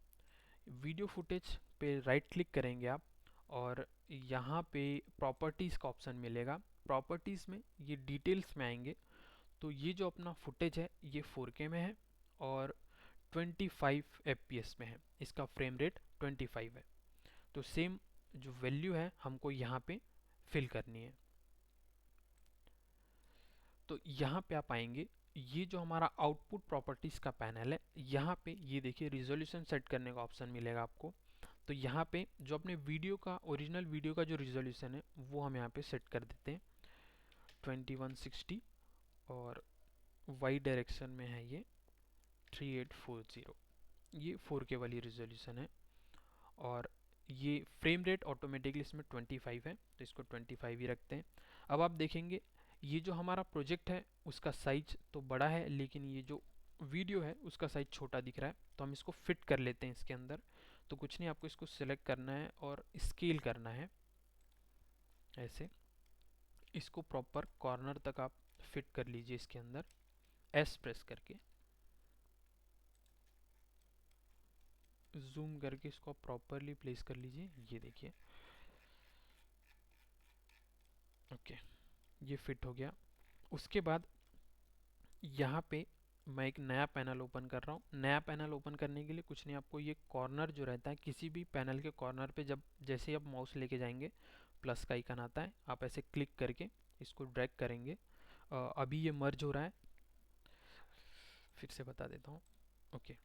वीडियो फुटेज पे राइट क्लिक करेंगे आप और यहाँ पे प्रॉपर्टीज़ का ऑप्शन मिलेगा। प्रॉपर्टीज़ में ये डिटेल्स में आएंगे। तो ये जो अपना फुटेज है ये 4K में है और 25 FPS में है। इसका फ्रेम रेट 25 है। तो सेम जो वैल्यू है हमको यहाँ पे फिल करनी है। तो यहाँ पे आप आएंगे, ये जो हमारा आउटपुट प्रॉपर्टीज़ का पैनल है यहाँ पे ये देखिए रिजोल्यूशन सेट करने का ऑप्शन मिलेगा आपको। तो यहाँ पे जो अपने वीडियो का ओरिजिनल वीडियो का जो रिजोल्यूशन है वो हम यहाँ पे सेट कर देते हैं 2160 और वाई डायरेक्शन में है ये 3840। ये 4K वाली रिजोल्यूशन है और ये फ्रेम रेट ऑटोमेटिकली इसमें 25 है तो इसको 25 ही रखते हैं। अब आप देखेंगे ये जो हमारा प्रोजेक्ट है उसका साइज तो बड़ा है लेकिन ये जो वीडियो है उसका साइज छोटा दिख रहा है। तो हम इसको फिट कर लेते हैं इसके अंदर। तो कुछ नहीं, आपको इसको सिलेक्ट करना है और स्केल करना है ऐसे। इसको प्रॉपर कॉर्नर तक आप फिट कर लीजिए इसके अंदर एस प्रेस करके। जूम करके इसको प्रॉपरली प्लेस कर लीजिए। ये देखिए, ओके, ये फिट हो गया। उसके बाद यहाँ पे मैं एक नया पैनल ओपन कर रहा हूँ। नया पैनल ओपन करने के लिए कुछ नहीं, आपको ये कॉर्नर जो रहता है किसी भी पैनल के कॉर्नर पे जब जैसे ही आप माउस लेके जाएंगे प्लस का आइकन आता है, आप ऐसे क्लिक करके इसको ड्रैग करेंगे। अभी ये मर्ज हो रहा है, फिर से बता देता हूँ। ओके,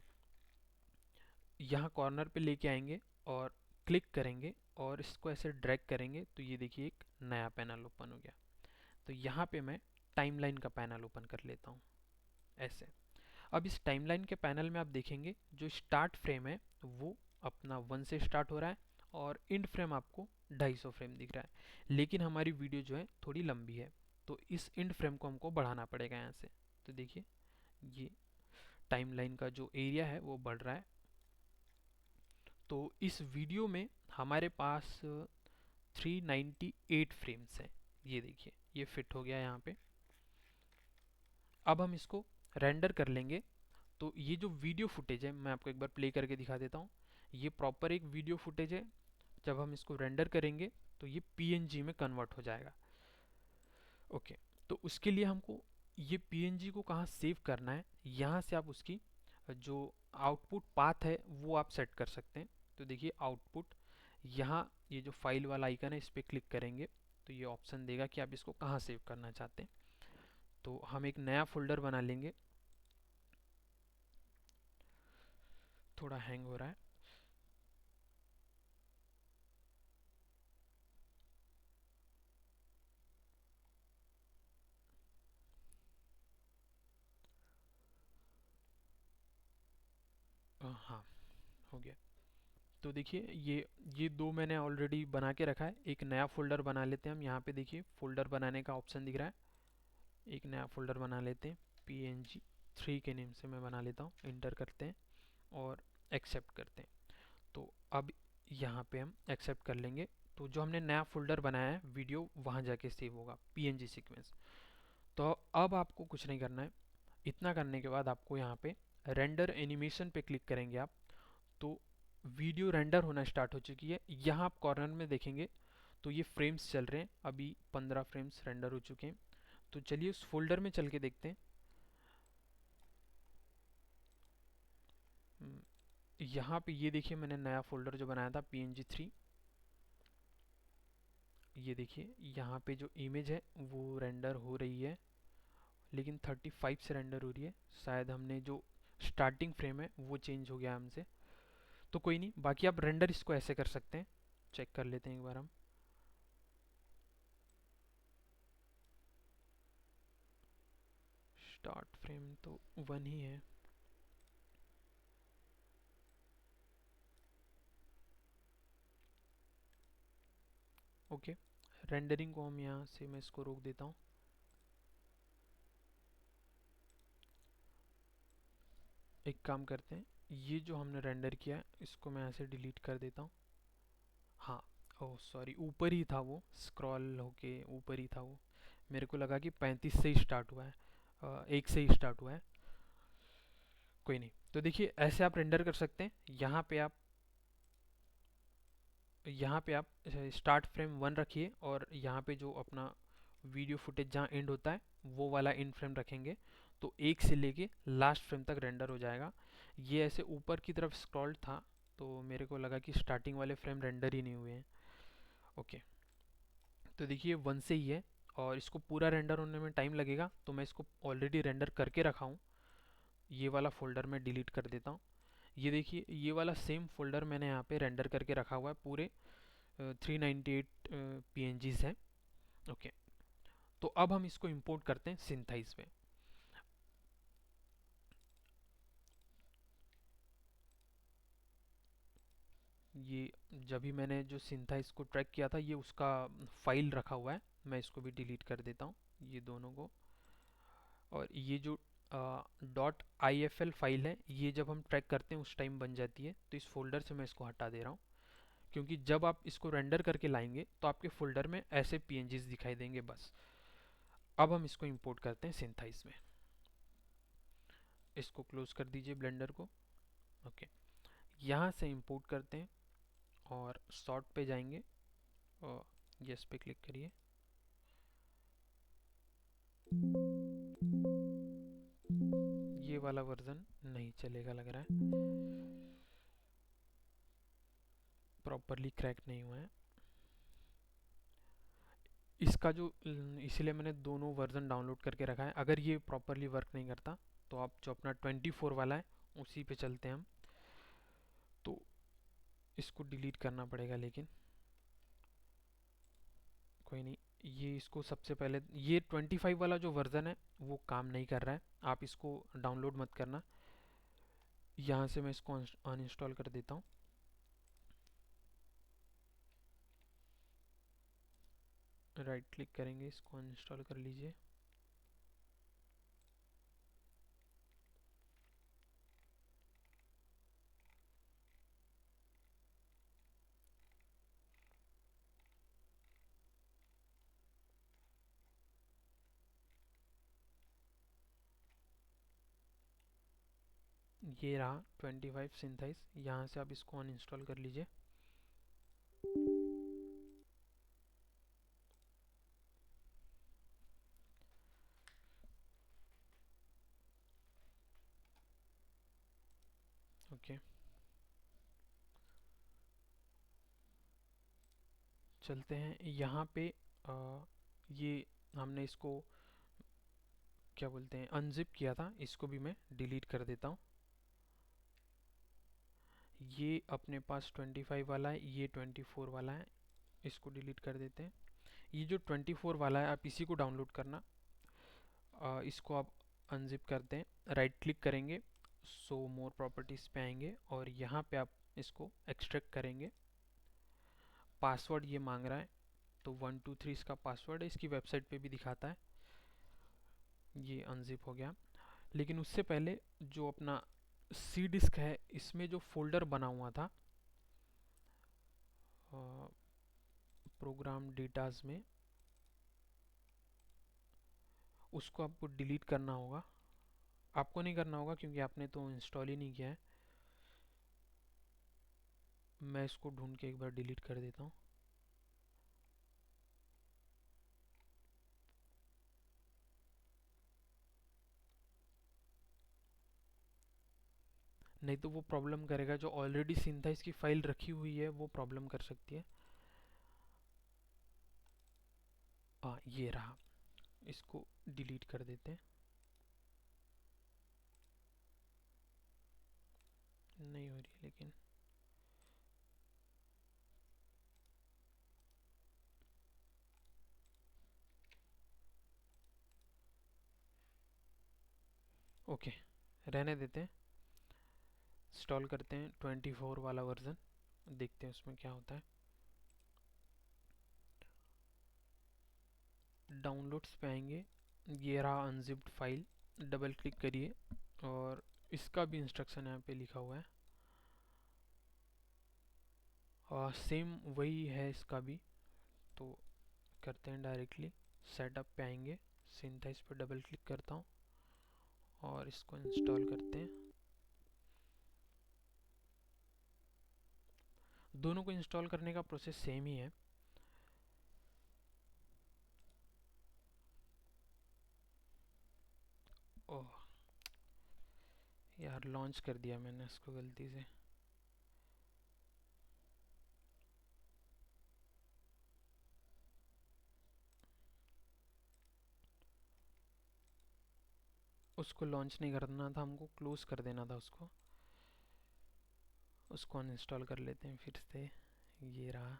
यहाँ कॉर्नर पे लेके आएंगे और क्लिक करेंगे और इसको ऐसे ड्रैग करेंगे तो ये देखिए एक नया पैनल ओपन हो गया। तो यहाँ पे मैं टाइमलाइन का पैनल ओपन कर लेता हूँ ऐसे। अब इस टाइमलाइन के पैनल में आप देखेंगे जो स्टार्ट फ्रेम है वो अपना 1 से स्टार्ट हो रहा है और एंड फ्रेम आपको 250 फ्रेम दिख रहा है। लेकिन हमारी वीडियो जो है थोड़ी लंबी है तो इस एंड फ्रेम को हमको बढ़ाना पड़ेगा यहाँ से। तो देखिए ये टाइमलाइन का जो एरिया है वो बढ़ रहा है। तो इस वीडियो में हमारे पास 398 फ्रेम्स हैं। ये देखिए ये फिट हो गया यहाँ पे। अब हम इसको रेंडर कर लेंगे। तो ये जो वीडियो फुटेज है मैं आपको एक बार प्ले करके दिखा देता हूँ। ये प्रॉपर एक वीडियो फुटेज है। जब हम इसको रेंडर करेंगे तो ये पीएनजी में कन्वर्ट हो जाएगा। ओके, तो उसके लिए हमको ये पीएनजी को कहाँ सेव करना है, यहाँ से आप उसकी जो आउटपुट पाथ है वो आप सेट कर सकते हैं। तो देखिए आउटपुट, यहाँ ये जो फाइल वाला आइकन है इस पर क्लिक करेंगे तो ये ऑप्शन देगा कि आप इसको कहाँ सेव करना चाहते हैं। तो हम एक नया फोल्डर बना लेंगे। थोड़ा हैंग हो रहा है। हाँ, हो गया। तो देखिए ये दो मैंने ऑलरेडी बना के रखा है। एक नया फोल्डर बना लेते हैं हम। यहाँ पे देखिए फोल्डर बनाने का ऑप्शन दिख रहा है। एक नया फोल्डर बना लेते हैं, png3 के नेम से मैं बना लेता हूँ। इंटर करते हैं और एक्सेप्ट करते हैं। तो अब यहाँ पे हम एक्सेप्ट कर लेंगे। तो जो हमने नया फोल्डर बनाया है वीडियो, वहाँ जाके सेव होगा png सीक्वेंस। तो अब आपको कुछ नहीं करना है। इतना करने के बाद आपको यहाँ पे रेंडर एनिमेशन पे क्लिक करेंगे आप, तो वीडियो रेंडर होना स्टार्ट हो चुकी है। यहाँ आप कॉर्नर में देखेंगे तो ये फ्रेम्स चल रहे हैं। अभी 15 फ्रेम्स रेंडर हो चुके हैं। तो चलिए उस फोल्डर में चल के देखते हैं। यहाँ पे ये देखिए मैंने नया फोल्डर जो बनाया था png3, ये देखिए यहाँ पे जो इमेज है वो रेंडर हो रही है, लेकिन 35 से रेंडर हो रही है। शायद हमने जो स्टार्टिंग फ्रेम है वो चेंज हो गया हमसे। तो कोई नहीं, बाकी आप रेंडर इसको ऐसे कर सकते हैं। चेक कर लेते हैं एक बार हम। स्टार्ट फ्रेम तो 1 ही है। ओके, रेंडरिंग को हम यहाँ से, मैं इसको रोक देता हूँ। एक काम करते हैं, ये जो हमने रेंडर किया है इसको मैं यहाँ से डिलीट कर देता हूँ। हाँ, ओह सॉरी, ऊपर ही था वो, स्क्रॉल होके ऊपर ही था वो। मेरे को लगा कि 35 से ही स्टार्ट हुआ है, 1 से ही स्टार्ट हुआ है। कोई नहीं। तो देखिए ऐसे आप रेंडर कर सकते हैं। यहाँ पे आप स्टार्ट फ्रेम 1 रखिए और यहाँ पे जो अपना वीडियो फुटेज जहाँ एंड होता है वो वाला एंड फ्रेम रखेंगे। तो 1 से लेके लास्ट फ्रेम तक रेंडर हो जाएगा। ये ऐसे ऊपर की तरफ स्क्रॉल्ड था तो मेरे को लगा कि स्टार्टिंग वाले फ्रेम रेंडर ही नहीं हुए हैं। ओके, तो देखिए 1 से ही है और इसको पूरा रेंडर होने में टाइम लगेगा। तो मैं इसको ऑलरेडी रेंडर करके रखा हूँ, ये वाला फोल्डर मैं डिलीट कर देता हूँ। ये देखिए ये वाला सेम फोल्डर मैंने यहाँ पे रेंडर करके रखा हुआ है। पूरे 398 PNGs हैं। ओके, तो अब हम इसको इंपोर्ट करते हैं सिंथाइज में। ये जब भी मैंने जो सिंथाइज को ट्रैक किया था ये उसका फाइल रखा हुआ है। मैं इसको भी डिलीट कर देता हूँ, ये दोनों को। और ये जो .ifl फाइल है ये जब हम ट्रैक करते हैं उस टाइम बन जाती है। तो इस फोल्डर से मैं इसको हटा दे रहा हूँ, क्योंकि जब आप इसको रेंडर करके लाएंगे तो आपके फोल्डर में ऐसे PNGs दिखाई देंगे बस। अब हम इसको इंपोर्ट करते हैं सिंथाइज में। इसको क्लोज कर दीजिए ब्लेंडर को। ओके, यहाँ से इंपोर्ट करते हैं और सॉर्ट पे जाएंगे और यस पे क्लिक करिए। ये वाला वर्जन नहीं चलेगा लग रहा है, प्रॉपरली क्रैक नहीं हुआ है इसका जो, इसलिए मैंने दोनों वर्जन डाउनलोड करके रखा है। अगर ये प्रॉपरली वर्क नहीं करता तो आप जो अपना 24 वाला है उसी पे चलते हैं हम। तो इसको डिलीट करना पड़ेगा, लेकिन कोई नहीं। ये इसको सबसे पहले, ये 25 वाला जो वर्जन है वो काम नहीं कर रहा है, आप इसको डाउनलोड मत करना। यहाँ से मैं इसको अनइंस्टॉल कर देता हूँ। राइट क्लिक करेंगे, इसको अनइंस्टॉल कर लीजिए। ये रहा 25 सिंथाइज। यहाँ से आप इसको अनइंस्टॉल कर लीजिए। ओके, चलते हैं यहाँ पे। ये हमने इसको क्या बोलते हैं, अनजिप किया था, इसको भी मैं डिलीट कर देता हूँ। ये अपने पास 25 वाला है, ये 24 वाला है, इसको डिलीट कर देते हैं। ये जो 24 वाला है आप इसी को डाउनलोड करना। इसको आप अनजिप करते हैं, राइट क्लिक करेंगे, सो मोर प्रॉपर्टीज़ पे आएंगे और यहाँ पे आप इसको एक्सट्रैक्ट करेंगे। पासवर्ड ये मांग रहा है, तो 123 इसका पासवर्ड है, इसकी वेबसाइट पे भी दिखाता है। ये अनजिप हो गया। लेकिन उससे पहले जो अपना सी डिस्क है, इसमें जो फोल्डर बना हुआ था प्रोग्राम डेटाज में, उसको आपको डिलीट करना होगा। आपको नहीं करना होगा क्योंकि आपने तो इंस्टॉल ही नहीं किया है। मैं इसको ढूंढ के एक बार डिलीट कर देता हूँ। नहीं तो वो प्रॉब्लम करेगा, जो ऑलरेडी सिंथाइज की फाइल रखी हुई है वो प्रॉब्लम कर सकती है। हाँ, ये रहा, इसको डिलीट कर देते हैं। नहीं हो रही लेकिन। ओके, रहने देते हैं। इंस्टॉल करते हैं 24 वाला वर्जन, देखते हैं उसमें क्या होता है। डाउनलोड्स पे आएंगे, ये रहा अनजिप्ड फाइल, डबल क्लिक करिए और इसका भी इंस्ट्रक्शन यहाँ पे लिखा हुआ है। सेम वही है इसका भी, तो करते हैं डायरेक्टली। सेटअप पे आएंगे, सिंथाइज पे डबल क्लिक करता हूँ और इसको इंस्टॉल करते हैं। दोनों को इंस्टॉल करने का प्रोसेस सेम ही है। ओह यार, लॉन्च कर दिया मैंने इसको गलती से। उसको लॉन्च नहीं करना था, हमको क्लोज कर देना था उसको। उसको अनइंस्टॉल कर लेते हैं फिर से। ये रहा।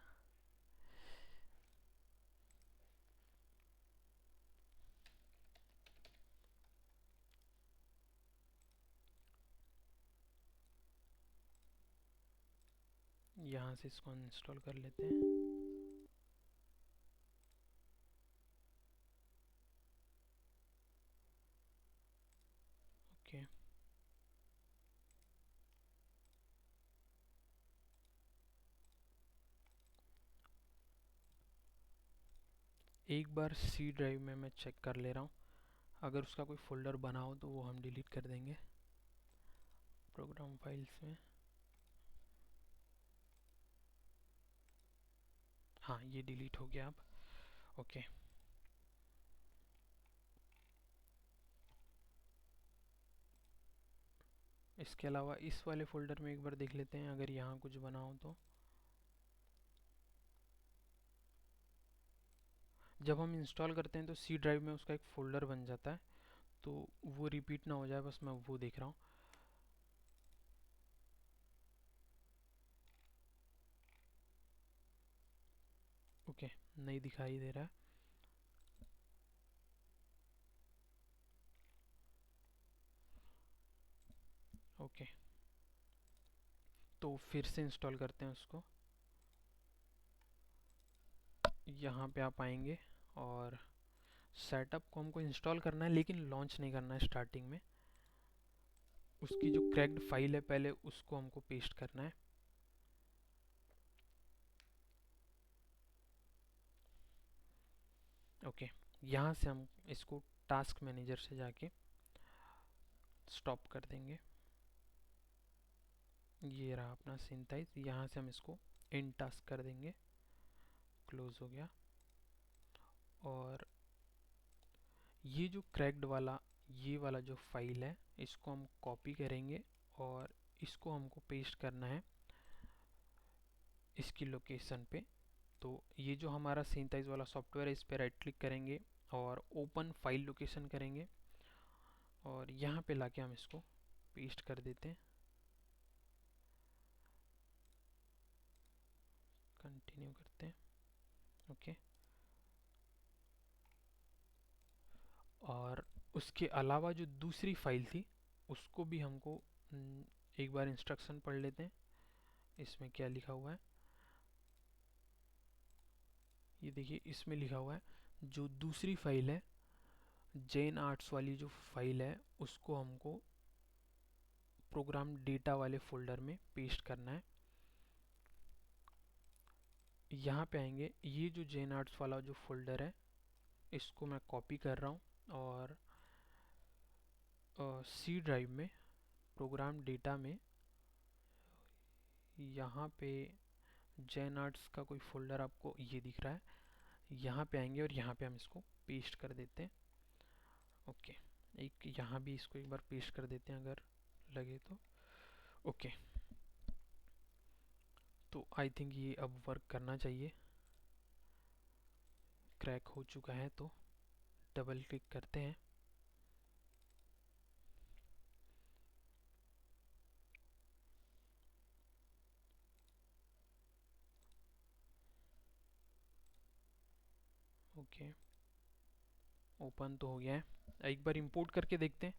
यहाँ से इसको अनइंस्टॉल कर लेते हैं। ओके, एक बार सी ड्राइव में मैं चेक कर ले रहा हूँ, अगर उसका कोई फोल्डर बना हो तो वो हम डिलीट कर देंगे प्रोग्राम फाइल्स में। हाँ, ये डिलीट हो गया अब। ओके, इसके अलावा इस वाले फोल्डर में एक बार देख लेते हैं अगर यहाँ कुछ बना हो तो। जब हम इंस्टॉल करते हैं तो सी ड्राइव में उसका एक फ़ोल्डर बन जाता है, तो वो रिपीट ना हो जाए, बस मैं वो देख रहा हूँ। ओके, नहीं दिखाई दे रहा है। ओके, तो फिर से इंस्टॉल करते हैं उसको। यहाँ पे आप आएंगे और सेटअप को हमको इंस्टॉल करना है लेकिन लॉन्च नहीं करना है स्टार्टिंग में। उसकी जो क्रैक्ड फाइल है पहले उसको हमको पेस्ट करना है। ओके, यहाँ से हम इसको टास्क मैनेजर से जाके स्टॉप कर देंगे। ये रहा अपना सिंथाइज। यहाँ से हम इसको एंड टास्क कर देंगे, क्लोज हो गया। और ये जो क्रैक्ड वाला, ये वाला जो फाइल है, इसको हम कॉपी करेंगे और इसको हमको पेस्ट करना है इसकी लोकेशन पे। तो ये जो हमारा सिंथाइज वाला सॉफ्टवेयर है, इस पर राइट क्लिक करेंगे और ओपन फाइल लोकेशन करेंगे और यहाँ पे लाके हम इसको पेस्ट कर देते हैं। कंटिन्यू करते हैं, ओके। और उसके अलावा जो दूसरी फाइल थी उसको भी हमको एक बार इंस्ट्रक्शन पढ़ लेते हैं, इसमें क्या लिखा हुआ है। ये देखिए, इसमें लिखा हुआ है जो दूसरी फाइल है, जैन आर्ट्स वाली जो फाइल है, उसको हमको प्रोग्राम डेटा वाले फोल्डर में पेस्ट करना है। यहाँ पे आएंगे, ये जो जैन आर्ट्स वाला जो फोल्डर है, इसको मैं कॉपी कर रहा हूँ और सी ड्राइव में प्रोग्राम डेटा में यहाँ पे जैन आर्ट्स का कोई फोल्डर आपको ये दिख रहा है, यहाँ पे आएंगे और यहाँ पे हम इसको पेस्ट कर देते हैं, ओके। एक यहाँ भी इसको एक बार पेस्ट कर देते हैं अगर लगे तो, ओके। तो आई थिंक ये अब वर्क करना चाहिए। क्रैक हो चुका है, तो डबल क्लिक करते हैं। ओके, ओपन तो हो गया है। एक बार इंपोर्ट करके देखते हैं,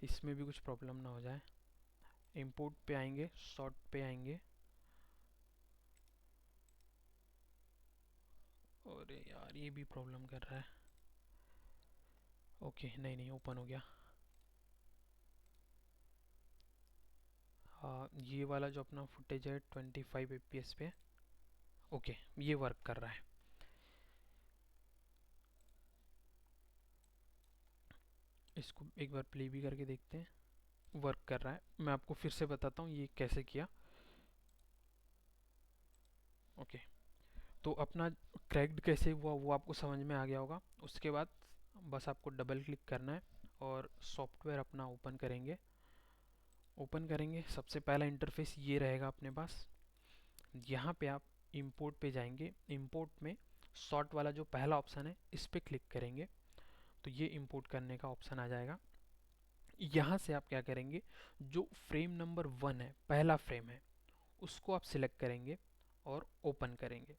इसमें भी कुछ प्रॉब्लम ना हो जाए। इंपोर्ट पे आएंगे, सॉर्ट पे आएंगे, और यार ये भी प्रॉब्लम कर रहा है। ओके, नहीं नहीं, ओपन हो गया। ये वाला जो अपना फुटेज है 25 fps पे, ओके, ये वर्क कर रहा है। इसको एक बार प्ले भी करके देखते हैं, वर्क कर रहा है। मैं आपको फिर से बताता हूँ ये कैसे किया, ओके। तो अपना क्रैक्ड कैसे हुआ वो आपको समझ में आ गया होगा। उसके बाद बस आपको डबल क्लिक करना है और सॉफ्टवेयर अपना ओपन करेंगे। सबसे पहला इंटरफेस ये रहेगा अपने पास। यहाँ पे आप इंपोर्ट पे जाएंगे, इंपोर्ट में सॉर्ट वाला जो पहला ऑप्शन है इस पे क्लिक करेंगे तो ये इंपोर्ट करने का ऑप्शन आ जाएगा। यहाँ से आप क्या करेंगे, जो फ्रेम नंबर 1 है, पहला फ्रेम है, उसको आप सिलेक्ट करेंगे और ओपन करेंगे।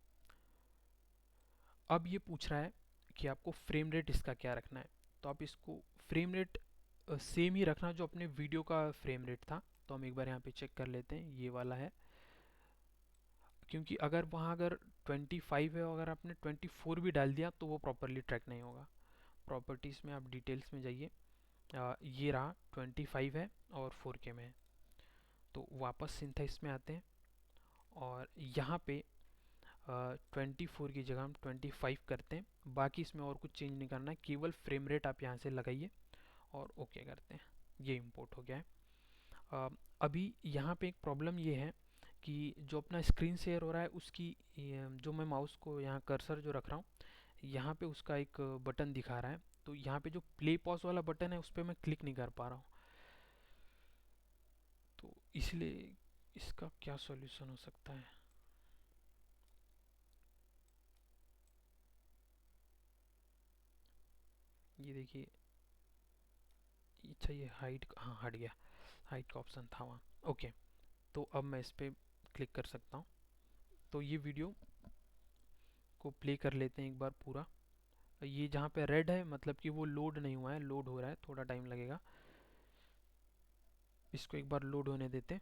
अब ये पूछ रहा है कि आपको फ्रेम रेट इसका क्या रखना है, तो आप इसको फ्रेम रेट सेम ही रखना जो अपने वीडियो का फ्रेम रेट था। तो हम एक बार यहाँ पे चेक कर लेते हैं, ये वाला है। क्योंकि अगर वहाँ अगर 25 है और अगर आपने 24 भी डाल दिया तो वो प्रॉपरली ट्रैक नहीं होगा। प्रॉपर्टीज़ में आप डिटेल्स में जाइए, ये रहा 25 है और 4K में है। तो वापस सिंथेसिस में आते हैं और यहाँ पे 24 की जगह हम 25 करते हैं। बाकी इसमें और कुछ चेंज नहीं करना है, केवल फ्रेम रेट आप यहाँ से लगाइए और ओके करते हैं। ये इंपोर्ट हो गया है। अभी यहाँ पे एक प्रॉब्लम ये है कि जो अपना स्क्रीन शेयर हो रहा है उसकी जो मैं माउस को यहाँ कर्सर जो रख रहा हूँ, यहाँ पे उसका एक बटन दिखा रहा है। तो यहाँ पे जो प्ले पॉज वाला बटन है उस पर मैं क्लिक नहीं कर पा रहा हूँ। तो इसलिए इसका क्या सॉल्यूशन हो सकता है। ये देखिए, अच्छा ये हाइट, हाँ हट गया, हाइट का ऑप्शन था वहाँ, ओके। तो अब मैं इस पर क्लिक कर सकता हूँ। तो ये वीडियो को प्ले कर लेते हैं एक बार पूरा। ये जहाँ पे रेड है मतलब कि वो लोड नहीं हुआ है, लोड हो रहा है, थोड़ा टाइम लगेगा। इसको एक बार लोड होने देते हैं।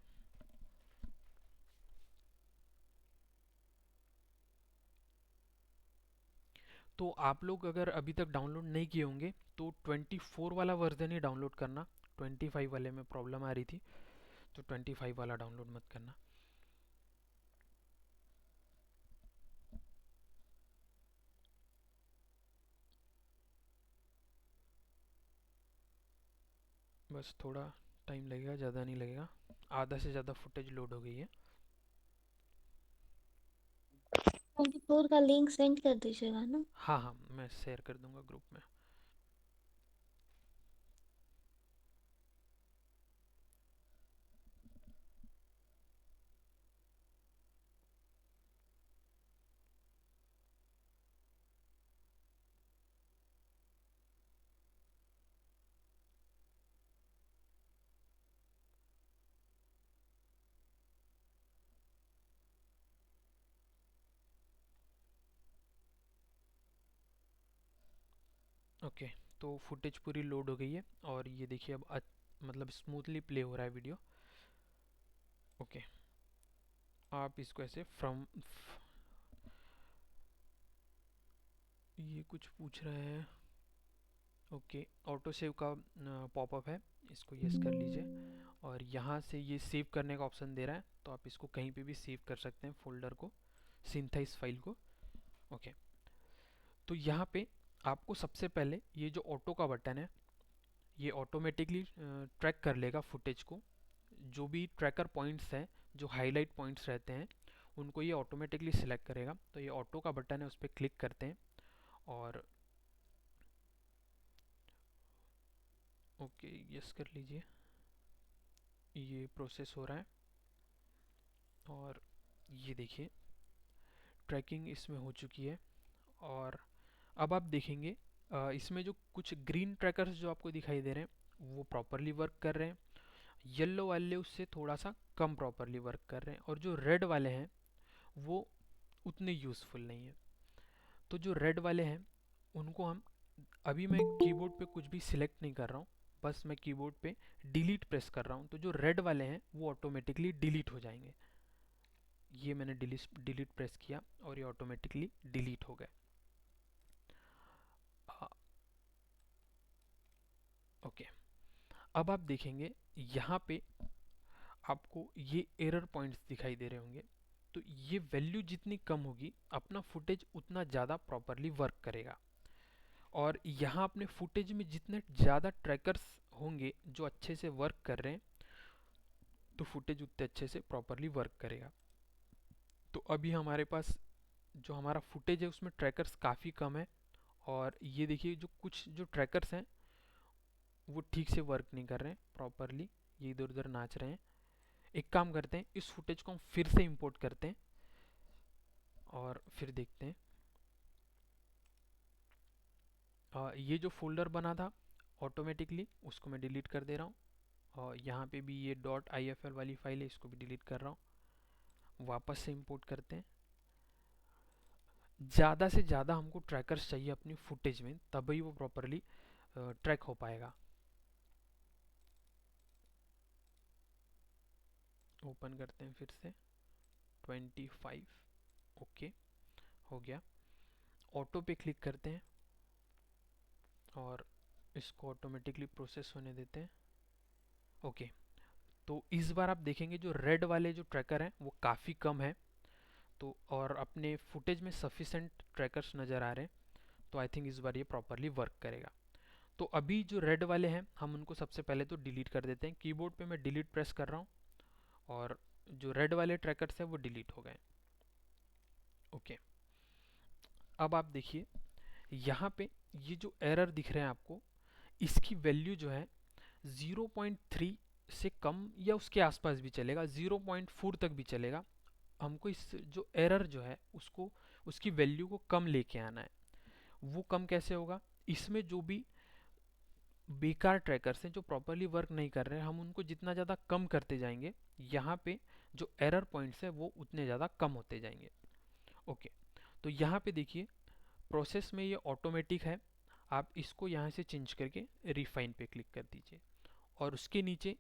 तो आप लोग अगर अभी तक डाउनलोड नहीं किए होंगे तो 24 वाला वर्जन ही डाउनलोड करना। 25 वाले में प्रॉब्लम आ रही थी, तो 25 वाला डाउनलोड मत करना। बस थोड़ा टाइम लगेगा, ज़्यादा नहीं लगेगा। आधा से ज़्यादा फुटेज लोड हो गई है। 24 का लिंक सेंड कर दीजिएगा ना। हाँ हाँ, मैं शेयर कर दूंगा ग्रुप में। ओके, तो फुटेज पूरी लोड हो गई है और ये देखिए अब मतलब स्मूथली प्ले हो रहा है वीडियो। ओके, आप इसको ऐसे फ्रॉम, ये कुछ पूछ रहा है। ओके, ऑटो सेव का पॉपअप है, इसको यस कर लीजिए और यहाँ से ये सेव करने का ऑप्शन दे रहा है, तो आप इसको कहीं पे भी सेव कर सकते हैं फोल्डर को, सिंथेसाइज फाइल को। ओके, तो यहाँ पे आपको सबसे पहले ये जो ऑटो का बटन है, ये ऑटोमेटिकली ट्रैक कर लेगा फुटेज को। जो भी ट्रैकर पॉइंट्स हैं, जो हाईलाइट पॉइंट्स रहते हैं, उनको ये ऑटोमेटिकली सिलेक्ट करेगा। तो ये ऑटो का बटन है, उस पर क्लिक करते हैं और ओके यस कर लीजिए। ये प्रोसेस हो रहा है और ये देखिए ट्रैकिंग इसमें हो चुकी है। और अब आप देखेंगे इसमें जो कुछ ग्रीन ट्रैकर्स जो आपको दिखाई दे रहे हैं वो प्रॉपरली वर्क कर रहे हैं, येलो वाले उससे थोड़ा सा कम प्रॉपरली वर्क कर रहे हैं, और जो रेड वाले हैं वो उतने यूज़फुल नहीं है। तो जो रेड वाले हैं उनको हम, अभी मैं कीबोर्ड पे कुछ भी सिलेक्ट नहीं कर रहा हूँ, बस मैं कीबोर्ड पे डिलीट प्रेस कर रहा हूँ, तो जो रेड वाले हैं वो ऑटोमेटिकली डिलीट हो जाएंगे। ये मैंने डिलीट प्रेस किया और ये ऑटोमेटिकली डिलीट हो गए। ओके, अब आप देखेंगे यहाँ पे आपको ये एरर पॉइंट्स दिखाई दे रहे होंगे। तो ये वैल्यू जितनी कम होगी अपना फुटेज उतना ज़्यादा प्रॉपरली वर्क करेगा, और यहाँ अपने फुटेज में जितने ज़्यादा ट्रैकर्स होंगे जो अच्छे से वर्क कर रहे हैं, तो फुटेज उतने अच्छे से प्रॉपरली वर्क करेगा। तो अभी हमारे पास जो हमारा फुटेज है उसमें ट्रैकर्स काफ़ी कम है, और ये देखिए जो कुछ जो ट्रैकर्स हैं वो ठीक से वर्क नहीं कर रहे हैं प्रॉपरली, ये इधर उधर नाच रहे हैं। एक काम करते हैं, इस फुटेज को हम फिर से इंपोर्ट करते हैं और फिर देखते हैं। ये जो फोल्डर बना था ऑटोमेटिकली उसको मैं डिलीट कर दे रहा हूँ, और यहाँ पे भी ये .ifl वाली फाइल है, इसको भी डिलीट कर रहा हूँ। वापस से इंपोर्ट करते हैं। ज़्यादा से ज़्यादा हमको ट्रैकर्स चाहिए अपनी फुटेज में, तभी वो प्रॉपरली ट्रैक हो पाएगा। ओपन करते हैं फिर से 25। ओके, हो गया। ऑटो पे क्लिक करते हैं और इसको ऑटोमेटिकली प्रोसेस होने देते हैं। ओके, तो इस बार आप देखेंगे जो रेड वाले जो ट्रैकर हैं वो काफ़ी कम है, तो और अपने फुटेज में सफिशेंट ट्रैकर्स नज़र आ रहे हैं, तो आई थिंक इस बार ये प्रॉपरली वर्क करेगा। तो अभी जो रेड वाले हैं हम उनको सबसे पहले तो डिलीट कर देते हैं। कीबोर्ड पे मैं डिलीट प्रेस कर रहा हूँ और जो रेड वाले ट्रैकर्स हैं वो डिलीट हो गए। ओके, अब आप देखिए यहाँ पे ये जो एरर दिख रहे हैं आपको, इसकी वैल्यू जो है 0.3 से कम या उसके आसपास भी चलेगा, 0.4 तक भी चलेगा। हमको इस जो एरर जो है उसको, उसकी वैल्यू को कम लेके आना है। वो कम कैसे होगा, इसमें जो भी बेकार ट्रैकर्स हैं जो प्रॉपरली वर्क नहीं कर रहे हैं, हम उनको जितना ज़्यादा कम करते जाएंगे, यहाँ पे जो एरर पॉइंट्स है वो उतने ज़्यादा कम होते जाएंगे। ओके, तो यहाँ पे देखिए प्रोसेस में ये ऑटोमेटिक है, आप इसको यहाँ से चेंज करके रिफाइन पे क्लिक कर दीजिए और उसके नीचे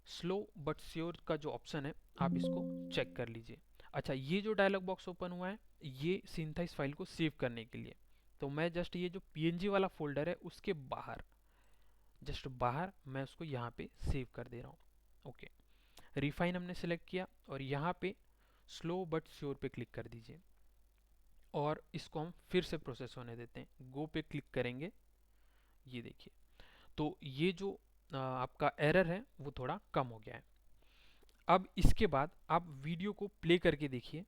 स्लो बट श्योर का जो ऑप्शन है आप इसको चेक कर लीजिए। अच्छा, ये जो डायलॉग बॉक्स ओपन हुआ है ये सिंथेसाइज फाइल को सेव करने के लिए, तो मैं जस्ट ये जो png वाला फोल्डर है उसके बाहर, जस्ट बाहर मैं उसको यहाँ पे सेव कर दे रहा हूँ। ओके, रिफाइन हमने सेलेक्ट किया और यहाँ पे स्लो बट श्योर पे क्लिक कर दीजिए और इसको हम फिर से प्रोसेस होने देते हैं। गो पे क्लिक करेंगे, ये देखिए तो ये जो आपका एरर है वो थोड़ा कम हो गया है। अब इसके बाद आप वीडियो को प्ले करके देखिए।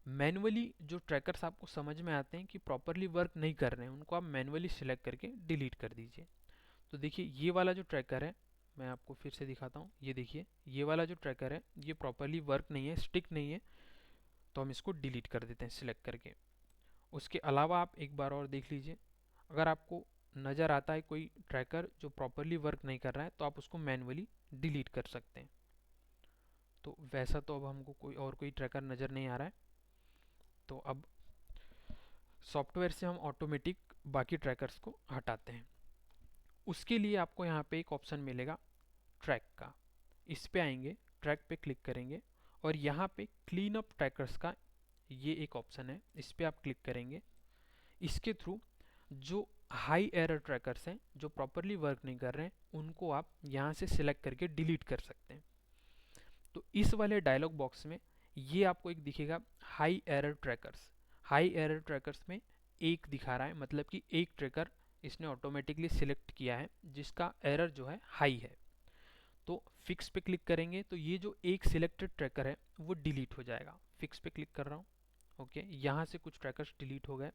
मैनुअली जो ट्रैकर्स आपको समझ में आते हैं कि प्रॉपरली वर्क नहीं कर रहे हैं, उनको आप मैनुअली सिलेक्ट करके डिलीट कर दीजिए। तो देखिए ये वाला जो ट्रैकर है, मैं आपको फिर से दिखाता हूँ। ये देखिए ये वाला जो ट्रैकर है ये प्रॉपरली वर्क नहीं है, स्टिक नहीं है, तो हम इसको डिलीट कर देते हैं सिलेक्ट करके। उसके अलावा आप एक बार और देख लीजिए, अगर आपको नज़र आता है कोई ट्रैकर जो प्रॉपरली वर्क नहीं कर रहा है तो आप उसको मैनुअली डिलीट कर सकते हैं। तो वैसा तो अब हमको कोई ट्रैकर नज़र नहीं आ रहा है, तो अब सॉफ्टवेयर से हम ऑटोमेटिक बाकी ट्रैकर्स को हटाते हैं। उसके लिए आपको यहाँ पे एक ऑप्शन मिलेगा ट्रैक का। इस पे आएंगे, ट्रैक पे क्लिक करेंगे और यहाँ पे क्लीन अप ट्रैकर्स का ये एक ऑप्शन है, इस पे आप क्लिक करेंगे। इसके थ्रू जो हाई एरर ट्रैकर्स हैं जो प्रॉपरली वर्क नहीं कर रहे हैं उनको आप यहाँ से सिलेक्ट करके डिलीट कर सकते हैं। तो इस वाले डायलॉग बॉक्स में ये आपको एक दिखेगा high error trackers. High error trackers में एक दिखा रहा है, मतलब कि एक ट्रैकर इसने ऑटोमेटिकली सिलेक्ट किया है जिसका एरर जो है हाई है। तो फिक्स पे क्लिक करेंगे तो ये जो एक सिलेक्टेड ट्रैकर है वो डिलीट हो जाएगा। फिक्स पे क्लिक कर रहा हूँ, ओके, यहाँ से कुछ ट्रैकर्स डिलीट हो गए।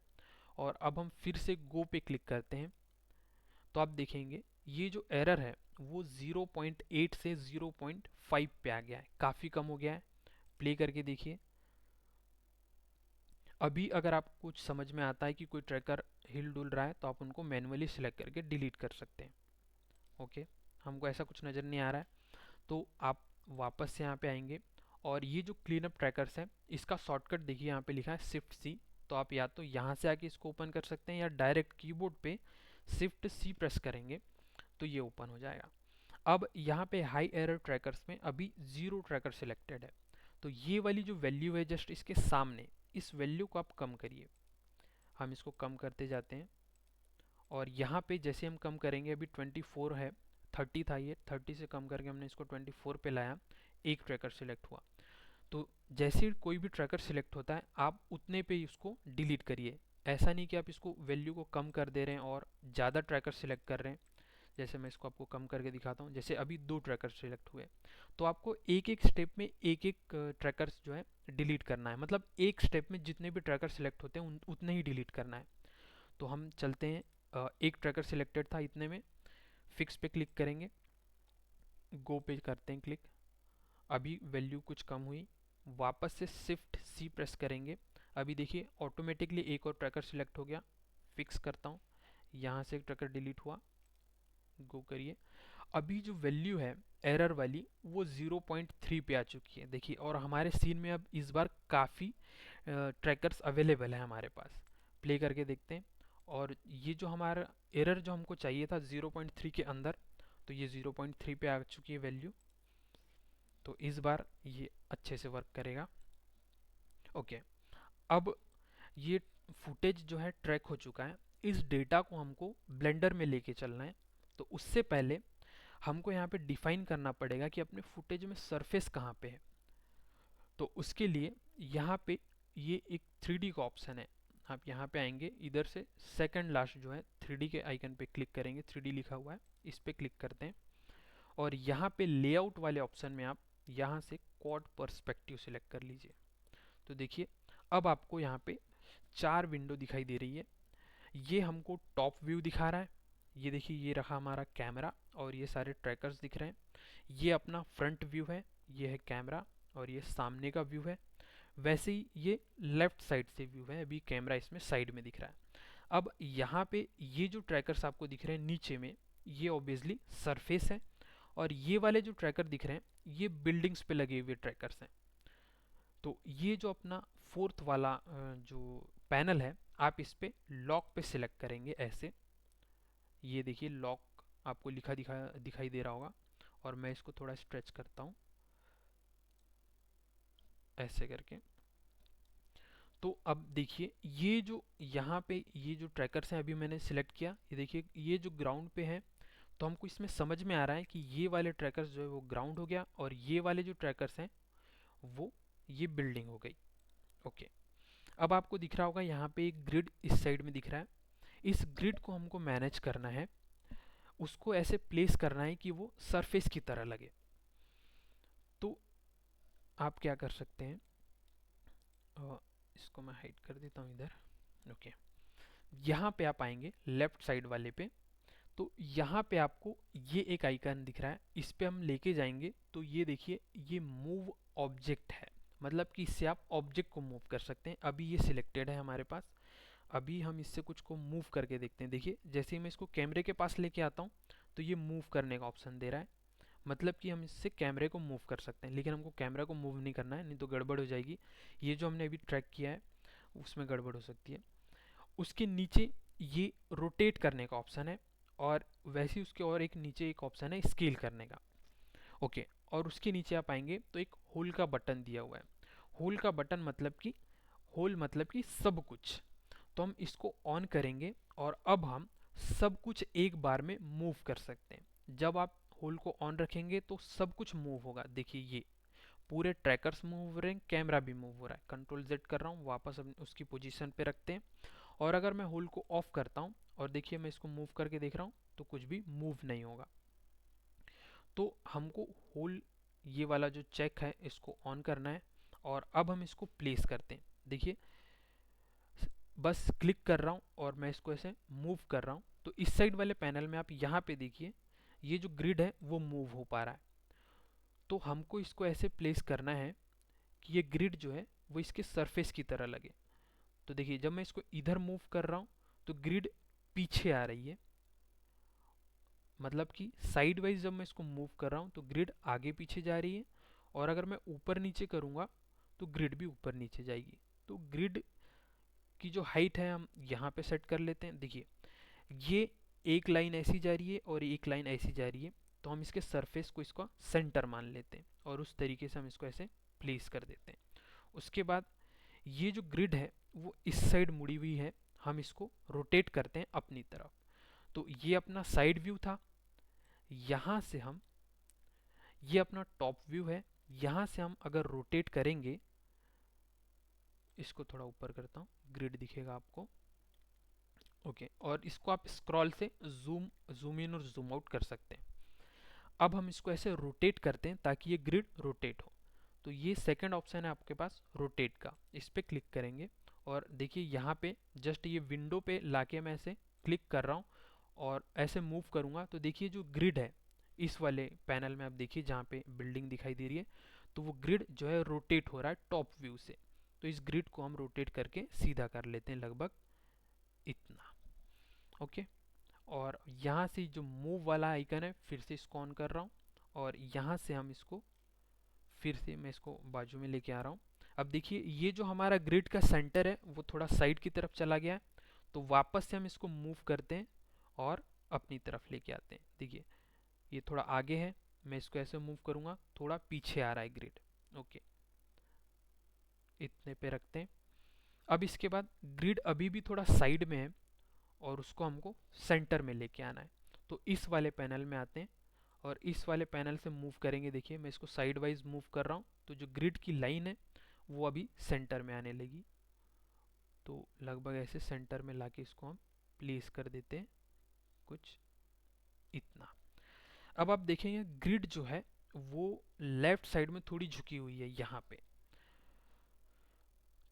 और अब हम फिर से गो पे क्लिक करते हैं तो आप देखेंगे ये जो एरर है वो 0.8 से 0.5 पे आ गया है, काफ़ी कम हो गया है। प्ले करके देखिए। अभी अगर आपको कुछ समझ में आता है कि कोई ट्रैकर हिल डुल रहा है तो आप उनको मैनुअली सिलेक्ट करके डिलीट कर सकते हैं। ओके, हमको ऐसा कुछ नज़र नहीं आ रहा है तो आप वापस से यहाँ पे आएंगे और ये जो क्लीन अप ट्रैकर्स है इसका शॉर्टकट देखिए यहाँ पे लिखा है शिफ्ट सी। तो आप या तो यहाँ से आके इसको ओपन कर सकते हैं या डायरेक्ट कीबोर्ड पे शिफ्ट सी प्रेस करेंगे तो ये ओपन हो जाएगा। अब यहाँ पे हाई एरर ट्रैकर्स में अभी 0 ट्रैकर सिलेक्टेड है, तो ये वाली जो वैल्यू है जस्ट इसके सामने, इस वैल्यू को आप कम करिए। हम इसको कम करते जाते हैं और यहाँ पे जैसे हम कम करेंगे, अभी 24 है, 30 था, ये 30 से कम करके हमने इसको 24 पे लाया, एक ट्रैकर सिलेक्ट हुआ। तो जैसे कोई भी ट्रैकर सिलेक्ट होता है आप उतने पे ही उसको डिलीट करिए। ऐसा नहीं कि आप इसको वैल्यू को कम कर दे रहे हैं और ज़्यादा ट्रैकर सिलेक्ट कर रहे हैं। जैसे मैं इसको आपको कम करके दिखाता हूँ, जैसे अभी 2 ट्रैकर सिलेक्ट हुए, तो आपको एक एक स्टेप में एक एक ट्रैकर्स जो है डिलीट करना है। मतलब एक स्टेप में जितने भी ट्रैकर सिलेक्ट होते हैं उतने ही डिलीट करना है। तो हम चलते हैं, एक ट्रैकर सिलेक्टेड था इतने में, फिक्स पे क्लिक करेंगे, गो पे करते हैं क्लिक। अभी वैल्यू कुछ कम हुई, वापस से शिफ्ट सी प्रेस करेंगे। अभी देखिए ऑटोमेटिकली एक और ट्रैकर सिलेक्ट हो गया। फिक्स करता हूँ, यहाँ से एक ट्रैकर डिलीट हुआ, गो करिए। अभी जो वैल्यू है एरर वाली वो 0.3 पे आ चुकी है देखिए। और हमारे सीन में अब इस बार काफ़ी ट्रैकर्स अवेलेबल है हमारे पास। प्ले करके देखते हैं और ये जो हमारा एरर जो हमको चाहिए था 0.3 के अंदर, तो ये 0.3 पे आ चुकी है वैल्यू। तो इस बार ये अच्छे से वर्क करेगा। ओके, अब ये फुटेज जो है ट्रैक हो चुका है, इस डेटा को हमको ब्लेंडर में लेके चलना है। तो उससे पहले हमको यहाँ पे डिफाइन करना पड़ेगा कि अपने फुटेज में सरफेस कहाँ पे है। तो उसके लिए यहाँ पे ये एक 3D का ऑप्शन है, आप यहाँ पे आएंगे, इधर से सेकंड लास्ट जो है 3D के आइकन पे क्लिक करेंगे, 3D लिखा हुआ है, इस पे क्लिक करते हैं और यहाँ पे लेआउट वाले ऑप्शन में आप यहाँ से क्वाड पर्सपेक्टिव सिलेक्ट कर लीजिए। तो देखिए अब आपको यहाँ पे 4 विंडो दिखाई दे रही है। ये हमको टॉप व्यू दिखा रहा है, ये देखिए ये रहा हमारा कैमरा और ये सारे ट्रैकर्स दिख रहे हैं। ये अपना फ्रंट व्यू है, ये है कैमरा और ये सामने का व्यू है। वैसे ही ये लेफ्ट साइड से व्यू है, अभी कैमरा इसमें साइड में दिख रहा है। अब यहाँ पे ये जो ट्रैकर्स आपको दिख रहे हैं नीचे में, ये ऑब्वियसली सरफेस है और ये वाले जो ट्रैकर दिख रहे हैं ये बिल्डिंग्स पे लगे हुए ट्रैकर्स हैं। तो ये जो अपना फोर्थ वाला जो पैनल है, आप इस पे लॉक पे सिलेक्ट करेंगे ऐसे। ये देखिए लॉक आपको दिखाई दे रहा होगा और मैं इसको थोड़ा स्ट्रेच करता हूँ ऐसे करके। तो अब देखिए ये जो यहाँ पे ये जो ट्रैकर्स हैं अभी मैंने सिलेक्ट किया, ये देखिए ये जो ग्राउंड पे है, तो हमको इसमें समझ में आ रहा है कि ये वाले ट्रैकर्स जो है वो ग्राउंड हो गया और ये वाले जो ट्रैकर्स हैं वो ये बिल्डिंग हो गई। ओके, अब आपको दिख रहा होगा यहाँ पे एक ग्रिड इस साइड में दिख रहा है। इस ग्रिड को हमको मैनेज करना है, उसको ऐसे प्लेस करना है कि वो सरफेस की तरह लगे। तो आप क्या कर सकते हैं, इसको मैं हाइड कर देता हूँ इधर। ओके, यहाँ पे आप आएंगे लेफ्ट साइड वाले पे, तो यहाँ पे आपको ये एक आइकन दिख रहा है, इस पे हम लेके जाएंगे तो ये देखिए ये मूव ऑब्जेक्ट है, मतलब कि इससे आप ऑब्जेक्ट को मूव कर सकते हैं। अभी ये सिलेक्टेड है हमारे पास, अभी हम इससे कुछ को मूव करके देखते हैं। देखिए जैसे ही मैं इसको कैमरे के पास लेके आता हूँ तो ये मूव करने का ऑप्शन दे रहा है, मतलब कि हम इससे कैमरे को मूव कर सकते हैं, लेकिन हमको कैमरा को मूव नहीं करना है, नहीं तो गड़बड़ हो जाएगी। ये जो हमने अभी ट्रैक किया है उसमें गड़बड़ हो सकती है। उसके नीचे ये रोटेट करने का ऑप्शन है, और वैसे ही उसके और एक नीचे एक ऑप्शन है स्केल करने का। ओके, और उसके नीचे आप आएंगे तो एक होल का बटन दिया हुआ है। होल का बटन मतलब कि, होल मतलब कि सब कुछ, तो हम इसको ऑन करेंगे और अब हम सब कुछ एक बार में मूव कर सकते हैं। जब आप होल को ऑन रखेंगे तो सब कुछ मूव होगा। देखिए ये पूरे ट्रैकर्स मूव हो रहे हैं, कैमरा भी मूव हो रहा है। कंट्रोल जेड कर रहा हूँ, वापस हम उसकी पोजीशन पे रखते हैं, और अगर मैं होल को ऑफ करता हूँ और देखिए मैं इसको मूव करके देख रहा हूँ तो कुछ भी मूव नहीं होगा। तो हमको होल ये वाला जो चेक है इसको ऑन करना है, और अब हम इसको प्लेस करते हैं। देखिए बस क्लिक कर रहा हूँ और मैं इसको ऐसे मूव कर रहा हूँ, तो इस साइड वाले पैनल में आप यहाँ पे देखिए ये जो ग्रिड है वो मूव हो पा रहा है। तो हमको इसको ऐसे प्लेस करना है कि ये ग्रिड जो है वो इसके सरफेस की तरह लगे। तो देखिए जब मैं इसको इधर मूव कर रहा हूँ तो ग्रिड पीछे आ रही है, मतलब कि साइड वाइज जब मैं इसको मूव कर रहा हूँ तो ग्रिड आगे पीछे जा रही है, और अगर मैं ऊपर नीचे करूँगा तो ग्रिड भी ऊपर नीचे जाएगी। तो ग्रिड की जो हाइट है हम यहाँ पे सेट कर लेते हैं। देखिए ये एक लाइन ऐसी जा रही है और एक लाइन ऐसी जा रही है, तो हम इसके सरफेस को इसका सेंटर मान लेते हैं और उस तरीके से हम इसको ऐसे प्लेस कर देते हैं। उसके बाद ये जो ग्रिड है वो इस साइड मुड़ी हुई है, हम इसको रोटेट करते हैं अपनी तरफ। तो ये अपना साइड व्यू था, यहाँ से हम, ये अपना टॉप व्यू है, यहाँ से हम अगर रोटेट करेंगे, इसको थोड़ा ऊपर करता हूँ ग्रिड दिखेगा आपको। ओके, और इसको आप स्क्रॉल से जूम इन और जूम आउट कर सकते हैं। अब हम इसको ऐसे रोटेट करते हैं ताकि ये ग्रिड रोटेट हो। तो ये सेकंड ऑप्शन है आपके पास रोटेट का, इस पर क्लिक करेंगे और देखिए यहाँ पे जस्ट ये विंडो पे लाके मैं ऐसे क्लिक कर रहा हूँ और ऐसे मूव करूँगा तो देखिए जो ग्रिड है इस वाले पैनल में आप देखिए जहाँ पे बिल्डिंग दिखाई दे रही है, तो वो ग्रिड जो है रोटेट हो रहा है टॉप व्यू से। तो इस ग्रिड को हम रोटेट करके सीधा कर लेते हैं लगभग इतना। ओके, और यहाँ से जो मूव वाला आइकन है फिर से इसको ऑन कर रहा हूँ, और यहाँ से हम इसको फिर से मैं इसको बाजू में लेके आ रहा हूँ। अब देखिए ये जो हमारा ग्रिड का सेंटर है वो थोड़ा साइड की तरफ चला गया है, तो वापस से हम इसको मूव करते हैं और अपनी तरफ लेके आते हैं। देखिए ये थोड़ा आगे है, मैं इसको ऐसे मूव करूँगा, थोड़ा पीछे आ रहा है ग्रिड। ओके, इतने पे रखते हैं। अब इसके बाद ग्रिड अभी भी थोड़ा साइड में है और उसको हमको सेंटर में लेके आना है। तो इस वाले पैनल में आते हैं और इस वाले पैनल से मूव करेंगे। देखिए मैं इसको साइड वाइज मूव कर रहा हूँ तो जो ग्रिड की लाइन है वो अभी सेंटर में आने लगी। तो लगभग ऐसे सेंटर में लाके इसको हम प्लेस कर देते हैं कुछ इतना। अब आप देखेंगे ग्रिड जो है वो लेफ्ट साइड में थोड़ी झुकी हुई है यहाँ पे।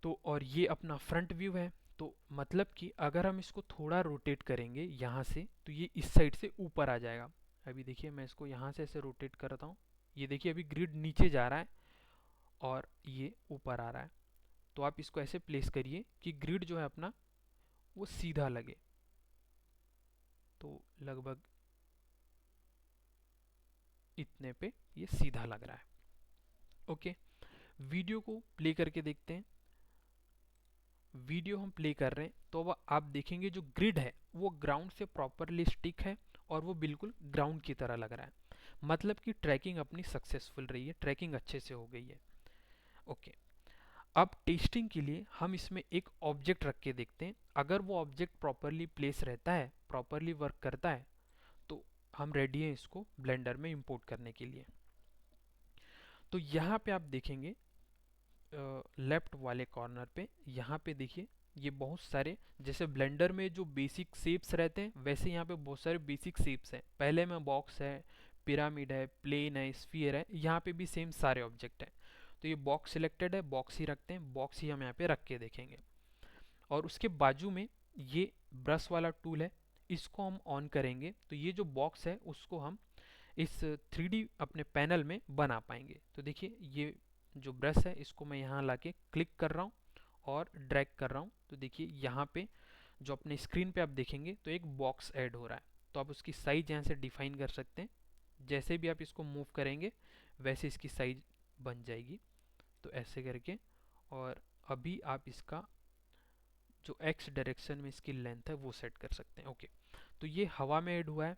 तो और ये अपना फ्रंट व्यू है, तो मतलब कि अगर हम इसको थोड़ा रोटेट करेंगे यहाँ से तो ये इस साइड से ऊपर आ जाएगा। अभी देखिए मैं इसको यहाँ से ऐसे रोटेट करता हूँ, ये देखिए अभी ग्रिड नीचे जा रहा है और ये ऊपर आ रहा है। तो आप इसको ऐसे प्लेस करिए कि ग्रिड जो है अपना वो सीधा लगे। तो लगभग इतने पे ये सीधा लग रहा है। ओके, वीडियो को प्ले करके देखते हैं। वीडियो हम प्ले कर रहे हैं तो अब आप देखेंगे जो ग्रिड है वो ग्राउंड से प्रॉपरली स्टिक है और वो बिल्कुल ग्राउंड की तरह लग रहा है, मतलब कि ट्रैकिंग अपनी सक्सेसफुल रही है, ट्रैकिंग अच्छे से हो गई है। ओके, अब टेस्टिंग के लिए हम इसमें एक ऑब्जेक्ट रख के देखते हैं। अगर वो ऑब्जेक्ट प्रॉपरली प्लेस रहता है, प्रॉपरली वर्क करता है, तो हम रेडी हैं इसको ब्लेंडर में इंपोर्ट करने के लिए। तो यहाँ पे आप देखेंगे लेफ्ट वाले कॉर्नर पे, यहाँ पे देखिए ये बहुत सारे, जैसे ब्लेंडर में जो बेसिक शेप्स रहते हैं वैसे यहाँ पे बहुत सारे बेसिक शेप्स हैं। पहले में बॉक्स है, पिरामिड है, प्लेन है, स्फीयर है, यहाँ पे भी सेम सारे ऑब्जेक्ट हैं। तो ये बॉक्स सिलेक्टेड है, बॉक्स ही रखते हैं, बॉक्स ही हम यहाँ पे रख के देखेंगे। और उसके बाजू में ये ब्रश वाला टूल है, इसको हम ऑन करेंगे तो ये जो बॉक्स है उसको हम इस 3D अपने पैनल में बना पाएंगे। तो देखिए ये जो ब्रश है इसको मैं यहाँ लाके क्लिक कर रहा हूँ और ड्रैग कर रहा हूँ। तो देखिए यहाँ पे जो अपने स्क्रीन पे आप देखेंगे तो एक बॉक्स ऐड हो रहा है। तो आप उसकी साइज यहाँ से डिफाइन कर सकते हैं, जैसे भी आप इसको मूव करेंगे वैसे इसकी साइज बन जाएगी। तो ऐसे करके, और अभी आप इसका जो एक्स डायरेक्शन में इसकी लेंथ है वो सेट कर सकते हैं। ओके, तो ये हवा में ऐड हुआ है।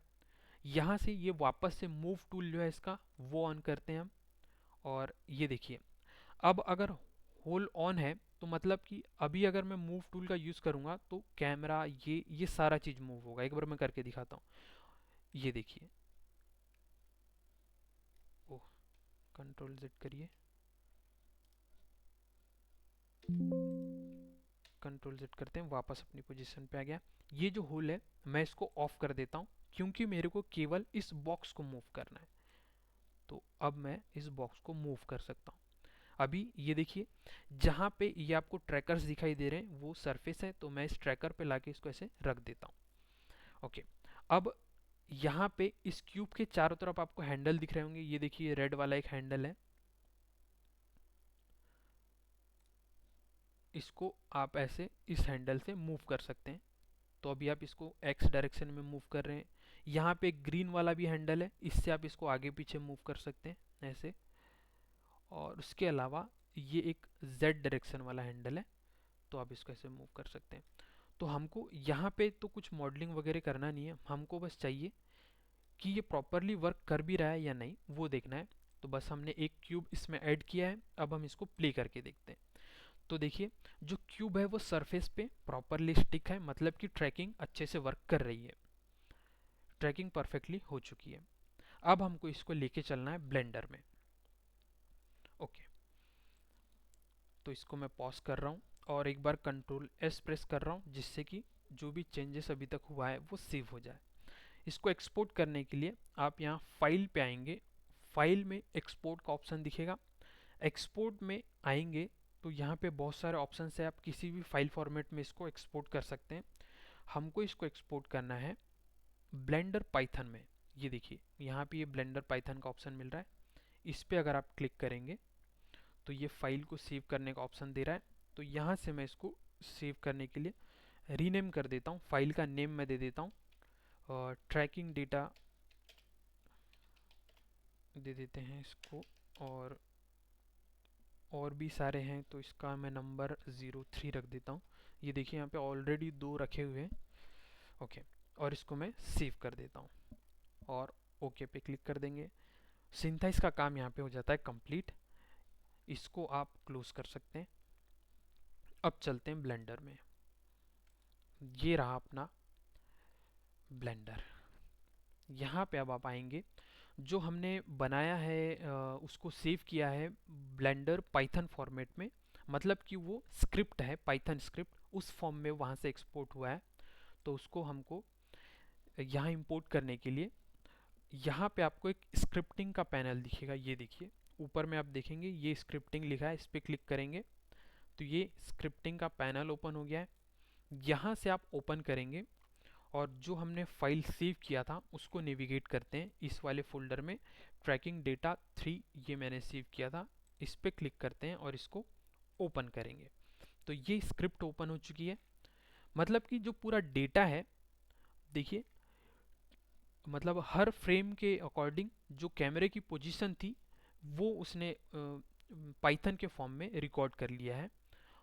यहाँ से ये वापस से मूव टूल जो है इसका वो ऑन करते हैं हम, और ये देखिए अब अगर होल ऑन है तो मतलब कि अभी अगर मैं मूव टूल का यूज़ करूँगा तो कैमरा ये सारा चीज़ मूव होगा। एक बार मैं करके दिखाता हूँ, ये देखिए। ओह, कंट्रोल Z करिए, कंट्रोल Z करते हैं, वापस अपनी पोजीशन पे आ गया। ये जो होल है मैं इसको ऑफ कर देता हूँ क्योंकि मेरे को केवल इस बॉक्स को मूव करना है। तो अब मैं इस बॉक्स को मूव कर सकता हूँ। अभी ये देखिए जहाँ पे ये आपको ट्रैकर्स दिखाई दे रहे हैं वो सरफेस है, तो मैं इस ट्रैकर पे लाके इसको ऐसे रख देता हूँ। ओके, अब यहाँ पे इस क्यूब के चारों तरफ आपको हैंडल दिख रहे होंगे। ये देखिए रेड वाला एक हैंडल है, इसको आप ऐसे इस हैंडल से मूव कर सकते हैं। तो अभी आप इसको एक्स डायरेक्शन में मूव कर रहे हैं। यहाँ पे एक ग्रीन वाला भी हैंडल है, इससे आप इसको आगे पीछे मूव कर सकते हैं ऐसे। और उसके अलावा ये एक जेड डायरेक्शन वाला हैंडल है, तो आप इसको ऐसे मूव कर सकते हैं। तो हमको यहाँ पे तो कुछ मॉडलिंग वगैरह करना नहीं है, हमको बस चाहिए कि ये प्रॉपरली वर्क कर भी रहा है या नहीं वो देखना है। तो बस हमने एक क्यूब इसमें ऐड किया है, अब हम इसको प्ले करके देखते हैं। तो देखिए जो क्यूब है वो सरफेस पे प्रॉपरली स्टिक है, मतलब कि ट्रैकिंग अच्छे से वर्क कर रही है, ट्रैकिंग परफेक्टली हो चुकी है। अब हमको इसको लेके चलना है ब्लेंडर में। ओके, तो इसको मैं पॉज कर रहा हूँ और एक बार कंट्रोल S प्रेस कर रहा हूँ, जिससे कि जो भी चेंजेस अभी तक हुआ है वो सेव हो जाए। इसको एक्सपोर्ट करने के लिए आप यहाँ फाइल पे आएंगे, फाइल में एक्सपोर्ट का ऑप्शन दिखेगा। एक्सपोर्ट में आएंगे तो यहाँ पे बहुत सारे ऑप्शन है, आप किसी भी फाइल फॉर्मेट में इसको एक्सपोर्ट कर सकते हैं। हमको इसको एक्सपोर्ट करना है ब्लेंडर पाइथन में। ये देखिए यहाँ पे ये ब्लेंडर पाइथन का ऑप्शन मिल रहा है, इस पे अगर आप क्लिक करेंगे तो ये फाइल को सेव करने का ऑप्शन दे रहा है। तो यहाँ से मैं इसको सेव करने के लिए रीनेम कर देता हूँ, फाइल का नेम मैं दे देता हूँ ट्रैकिंग डेटा दे देते हैं इसको, और भी सारे हैं तो इसका मैं नंबर 03 रख देता हूँ। ये देखिए यहाँ पे ऑलरेडी 2 रखे हुए हैं। ओके, और इसको मैं सेव कर देता हूँ और ओके पे क्लिक कर देंगे। सिंथेसिस का काम यहाँ पे हो जाता है कंप्लीट, इसको आप क्लोज कर सकते हैं। अब चलते हैं ब्लेंडर में। ये रहा अपना ब्लेंडर। यहाँ पे अब आप आएंगे, जो हमने बनाया है उसको सेव किया है ब्लेंडर पाइथन फॉर्मेट में, मतलब कि वो स्क्रिप्ट है पाइथन स्क्रिप्ट, उस फॉर्म में वहाँ से एक्सपोर्ट हुआ है। तो उसको हमको यहाँ इंपोर्ट करने के लिए यहाँ पे आपको एक स्क्रिप्टिंग का पैनल दिखेगा। ये देखिए ऊपर में आप देखेंगे ये स्क्रिप्टिंग लिखा है, इस पर क्लिक करेंगे तो ये स्क्रिप्टिंग का पैनल ओपन हो गया है। यहाँ से आप ओपन करेंगे और जो हमने फाइल सेव किया था उसको नेविगेट करते हैं इस वाले फोल्डर में, ट्रैकिंग डेटा 3 ये मैंने सेव किया था, इस पर क्लिक करते हैं और इसको ओपन करेंगे। तो ये स्क्रिप्ट ओपन हो चुकी है, मतलब कि जो पूरा डेटा है देखिए, मतलब हर फ्रेम के अकॉर्डिंग जो कैमरे की पोजीशन थी वो उसने पाइथन के फॉर्म में रिकॉर्ड कर लिया है।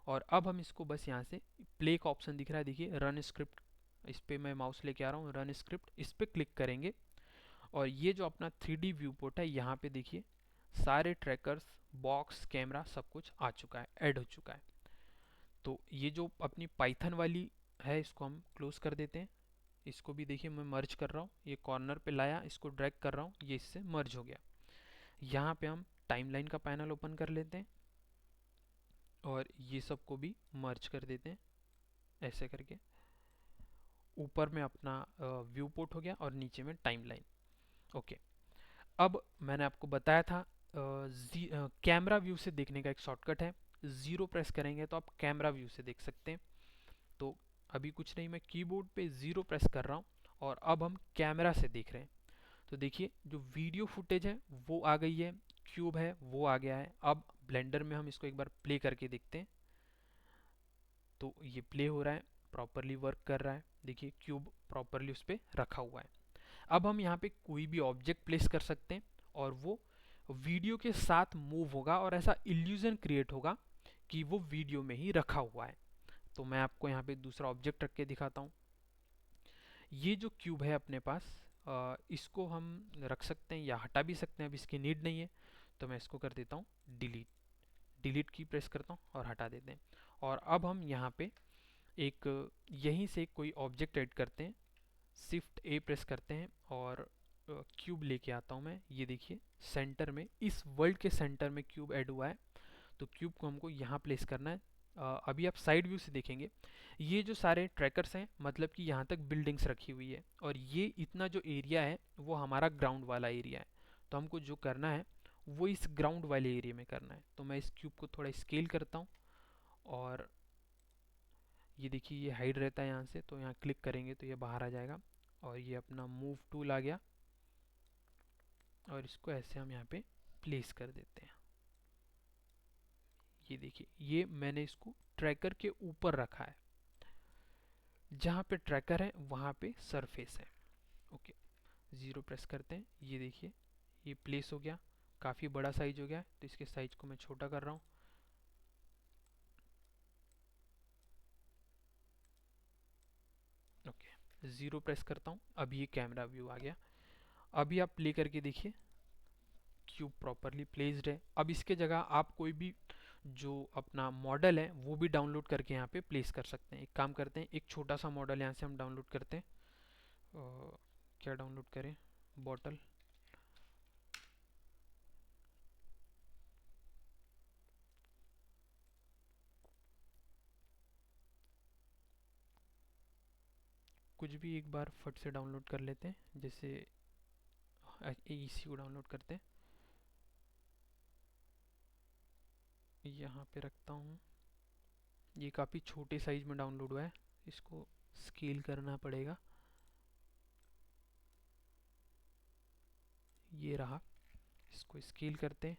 और अब हम इसको बस यहाँ से प्ले का ऑप्शन दिख रहा है, देखिए रन स्क्रिप्ट, इस पर मैं माउस लेके आ रहा हूँ, रन स्क्रिप्ट इस पर क्लिक करेंगे और ये जो अपना 3D व्यू पोर्ट है यहाँ पे देखिए सारे ट्रैकर्स, बॉक्स, कैमरा सब कुछ आ चुका है, ऐड हो चुका है। तो ये जो अपनी पाइथन वाली है इसको हम क्लोज कर देते हैं। इसको भी देखिए मैं मर्ज कर रहा हूँ, ये कॉर्नर पे लाया, इसको ड्रैग कर रहा हूँ, ये इससे मर्ज हो गया। यहाँ पे हम टाइमलाइन का पैनल ओपन कर लेते हैं और ये सब को भी मर्ज कर देते हैं ऐसे करके। ऊपर में अपना व्यू पोर्ट हो गया और नीचे में टाइमलाइन। ओके, अब मैंने आपको बताया था कैमरा व्यू से देखने का एक शॉर्टकट है, 0 प्रेस करेंगे तो आप कैमरा व्यू से देख सकते हैं। तो अभी कुछ नहीं, मैं कीबोर्ड पे 0 प्रेस कर रहा हूँ और अब हम कैमरा से देख रहे हैं। तो देखिए जो वीडियो फुटेज है वो आ गई है, क्यूब है वो आ गया है। अब ब्लेंडर में हम इसको एक बार प्ले करके देखते हैं। तो ये प्ले हो रहा है, प्रॉपरली वर्क कर रहा है। देखिए क्यूब प्रॉपरली उस पर रखा हुआ है। अब हम यहाँ पे कोई भी ऑब्जेक्ट प्लेस कर सकते हैं और वो वीडियो के साथ मूव होगा और ऐसा इल्यूजन क्रिएट होगा कि वो वीडियो में ही रखा हुआ है। तो मैं आपको यहाँ पे दूसरा ऑब्जेक्ट रख के दिखाता हूँ। ये जो क्यूब है अपने पास, इसको हम रख सकते हैं या हटा भी सकते हैं, अब इसकी नीड नहीं है। तो मैं इसको कर देता हूँ डिलीट, डिलीट की प्रेस करता हूँ और हटा देते हैं। और अब हम यहाँ पे एक यहीं से कोई ऑब्जेक्ट ऐड करते हैं, शिफ्ट ए प्रेस करते हैं और क्यूब लेके आता हूँ मैं। ये देखिए सेंटर में, इस वर्ल्ड के सेंटर में क्यूब ऐड हुआ है। तो क्यूब को हमको यहाँ प्लेस करना है। अभी आप साइड व्यू से देखेंगे, ये जो सारे ट्रैकर्स हैं मतलब कि यहाँ तक बिल्डिंग्स रखी हुई है और ये इतना जो एरिया है वो हमारा ग्राउंड वाला एरिया है। तो हमको जो करना है वो इस ग्राउंड वाले एरिया में करना है। तो मैं इस क्यूब को थोड़ा स्केल करता हूँ और ये देखिए ये हाइड रहता है यहाँ से, तो यहाँ क्लिक करेंगे तो ये बाहर आ जाएगा और ये अपना मूव टूल आ गया और इसको ऐसे हम यहाँ पे प्लेस कर देते हैं। ये देखिए ये मैंने इसको ट्रैकर के ऊपर रखा है, जहाँ पे ट्रैकर है वहाँ पे सरफेस है। ओके, 0 प्रेस करते हैं। ये देखिए ये प्लेस हो गया, काफ़ी बड़ा साइज हो गया, तो इसके साइज को मैं छोटा कर रहा हूँ। ओके, 0 प्रेस करता हूँ, अब ये कैमरा व्यू आ गया। अभी आप प्ले करके देखिए, क्यूब प्रॉपरली प्लेस्ड है। अब इसके जगह आप कोई भी जो अपना मॉडल है वो भी डाउनलोड करके यहाँ पे प्लेस कर सकते हैं। एक काम करते हैं, एक छोटा सा मॉडल यहाँ से हम डाउनलोड करते हैं। क्या डाउनलोड करें, बॉटल। कुछ भी एक बार फट से डाउनलोड कर लेते हैं, जैसे इसी को डाउनलोड करते हैं, यहाँ पे रखता हूँ। ये काफ़ी छोटे साइज में डाउनलोड हुआ है, इसको स्केल करना पड़ेगा। ये रहा, इसको स्केल करते हैं।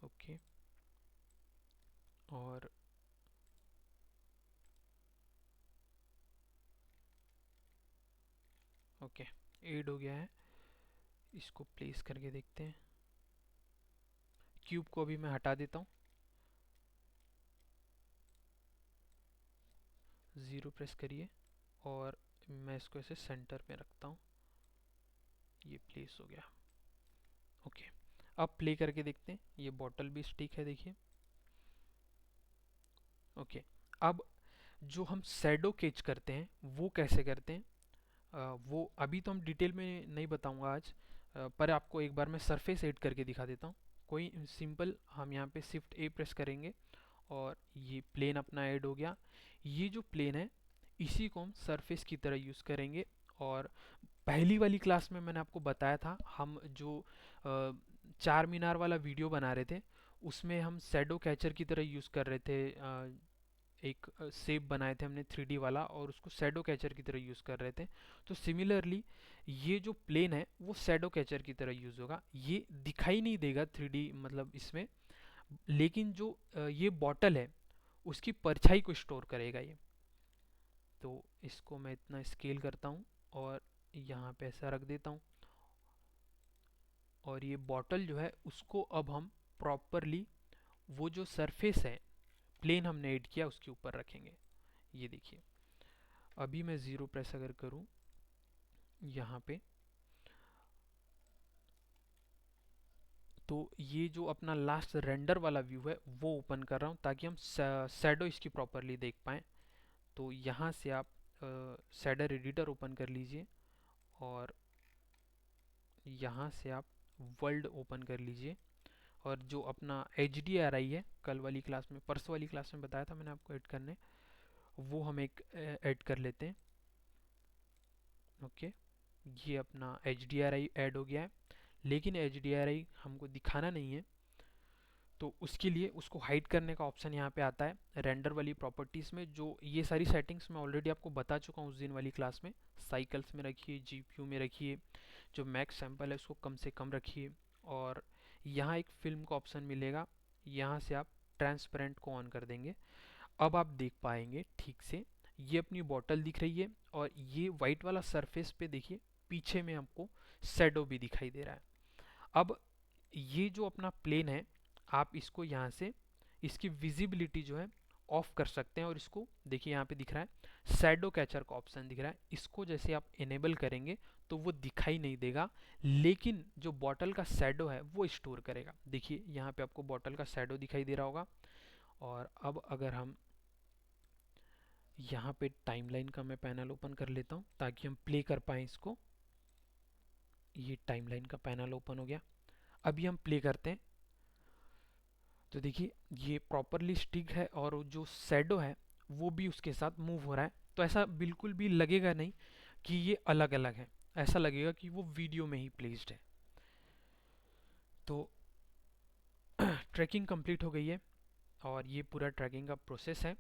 ओके, और ओके ऐड हो गया है। इसको प्लेस करके देखते हैं। क्यूब को अभी मैं हटा देता हूँ, 0 प्रेस करिए और मैं इसको ऐसे सेंटर में रखता हूँ। ये प्लेस हो गया। ओके, अब प्ले करके देखते हैं। ये बॉटल भी स्टिक है, देखिए। ओके, अब जो हम शैडो केच करते हैं वो कैसे करते हैं, वो अभी तो हम डिटेल में नहीं बताऊंगा आज, पर आपको एक बार मैं सरफेस ऐड करके दिखा देता हूँ। कोई सिंपल, हम यहाँ पे शिफ्ट ए प्रेस करेंगे और ये प्लेन अपना ऐड हो गया। ये जो प्लेन है इसी को हम सरफेस की तरह यूज़ करेंगे। और पहली वाली क्लास में मैंने आपको बताया था, हम जो चार मीनार वाला वीडियो बना रहे थे उसमें हम शैडो कैचर की तरह यूज़ कर रहे थे। एक शेप बनाए थे हमने 3D वाला और उसको शैडो कैचर की तरह यूज़ कर रहे थे। तो सिमिलरली ये जो प्लेन है वो शैडो कैचर की तरह यूज़ होगा। ये दिखाई नहीं देगा 3D मतलब इसमें, लेकिन जो ये बॉटल है उसकी परछाई को स्टोर करेगा ये। तो इसको मैं इतना स्केल करता हूँ और यहाँ पे ऐसा रख देता हूँ। और ये बॉटल जो है उसको अब हम प्रॉपरली वो जो सरफेस है प्लेन हमने ऐड किया उसके ऊपर रखेंगे। ये देखिए अभी मैं 0 प्रेस अगर करूँ यहाँ पे, तो ये जो अपना लास्ट रेंडर वाला व्यू है वो ओपन कर रहा हूँ ताकि हम शैडो इसकी प्रॉपरली देख पाएँ। तो यहाँ से आप शैडर एडिटर ओपन कर लीजिए और यहाँ से आप वर्ल्ड ओपन कर लीजिए। और जो अपना HDRI है, कल वाली क्लास में, परसों वाली क्लास में बताया था मैंने आपको ऐड करने, वो हम एक ऐड कर लेते हैं। ओके, ये अपना HDRI ऐड हो गया है। लेकिन HDRI हमको दिखाना नहीं है, तो उसके लिए उसको हाइड करने का ऑप्शन यहाँ पे आता है रेंडर वाली प्रॉपर्टीज़ में। जो ये सारी सेटिंग्स मैं ऑलरेडी आपको बता चुका हूँ उस दिन वाली क्लास में। साइकिल्स में रखिए, GPU में रखिए, जो मैक्स सैंपल है उसको कम से कम रखिए, और यहाँ एक फिल्म का ऑप्शन मिलेगा, यहाँ से आप ट्रांसपेरेंट को ऑन कर देंगे। अब आप देख पाएंगे ठीक से, ये अपनी बॉटल दिख रही है, और ये वाइट वाला सरफेस पे देखिए पीछे में हमको शेडो भी दिखाई दे रहा है। अब ये जो अपना प्लेन है, आप इसको यहाँ से इसकी विजिबिलिटी जो है ऑफ कर सकते हैं, और इसको देखिए यहाँ पे दिख रहा है शैडो कैचर का ऑप्शन दिख रहा है। इसको जैसे आप इनेबल करेंगे तो वो दिखाई नहीं देगा, लेकिन जो बॉटल का शैडो है वो स्टोर करेगा। देखिए यहाँ पे आपको बॉटल का शैडो दिखाई दे रहा होगा। और अब अगर हम यहाँ पे टाइमलाइन का मैं पैनल ओपन कर लेता हूँ ताकि हम प्ले कर पाएँ इसको। ये टाइमलाइन का पैनल ओपन हो गया। अभी हम प्ले करते हैं तो देखिए ये प्रॉपरली स्टिक है, और जो शैडो है वो भी उसके साथ मूव हो रहा है। तो ऐसा बिल्कुल भी लगेगा नहीं कि ये अलग अलग है, ऐसा लगेगा कि वो वीडियो में ही प्लेस्ड है। तो ट्रैकिंग कंप्लीट हो गई है, और ये पूरा ट्रैकिंग का प्रोसेस है।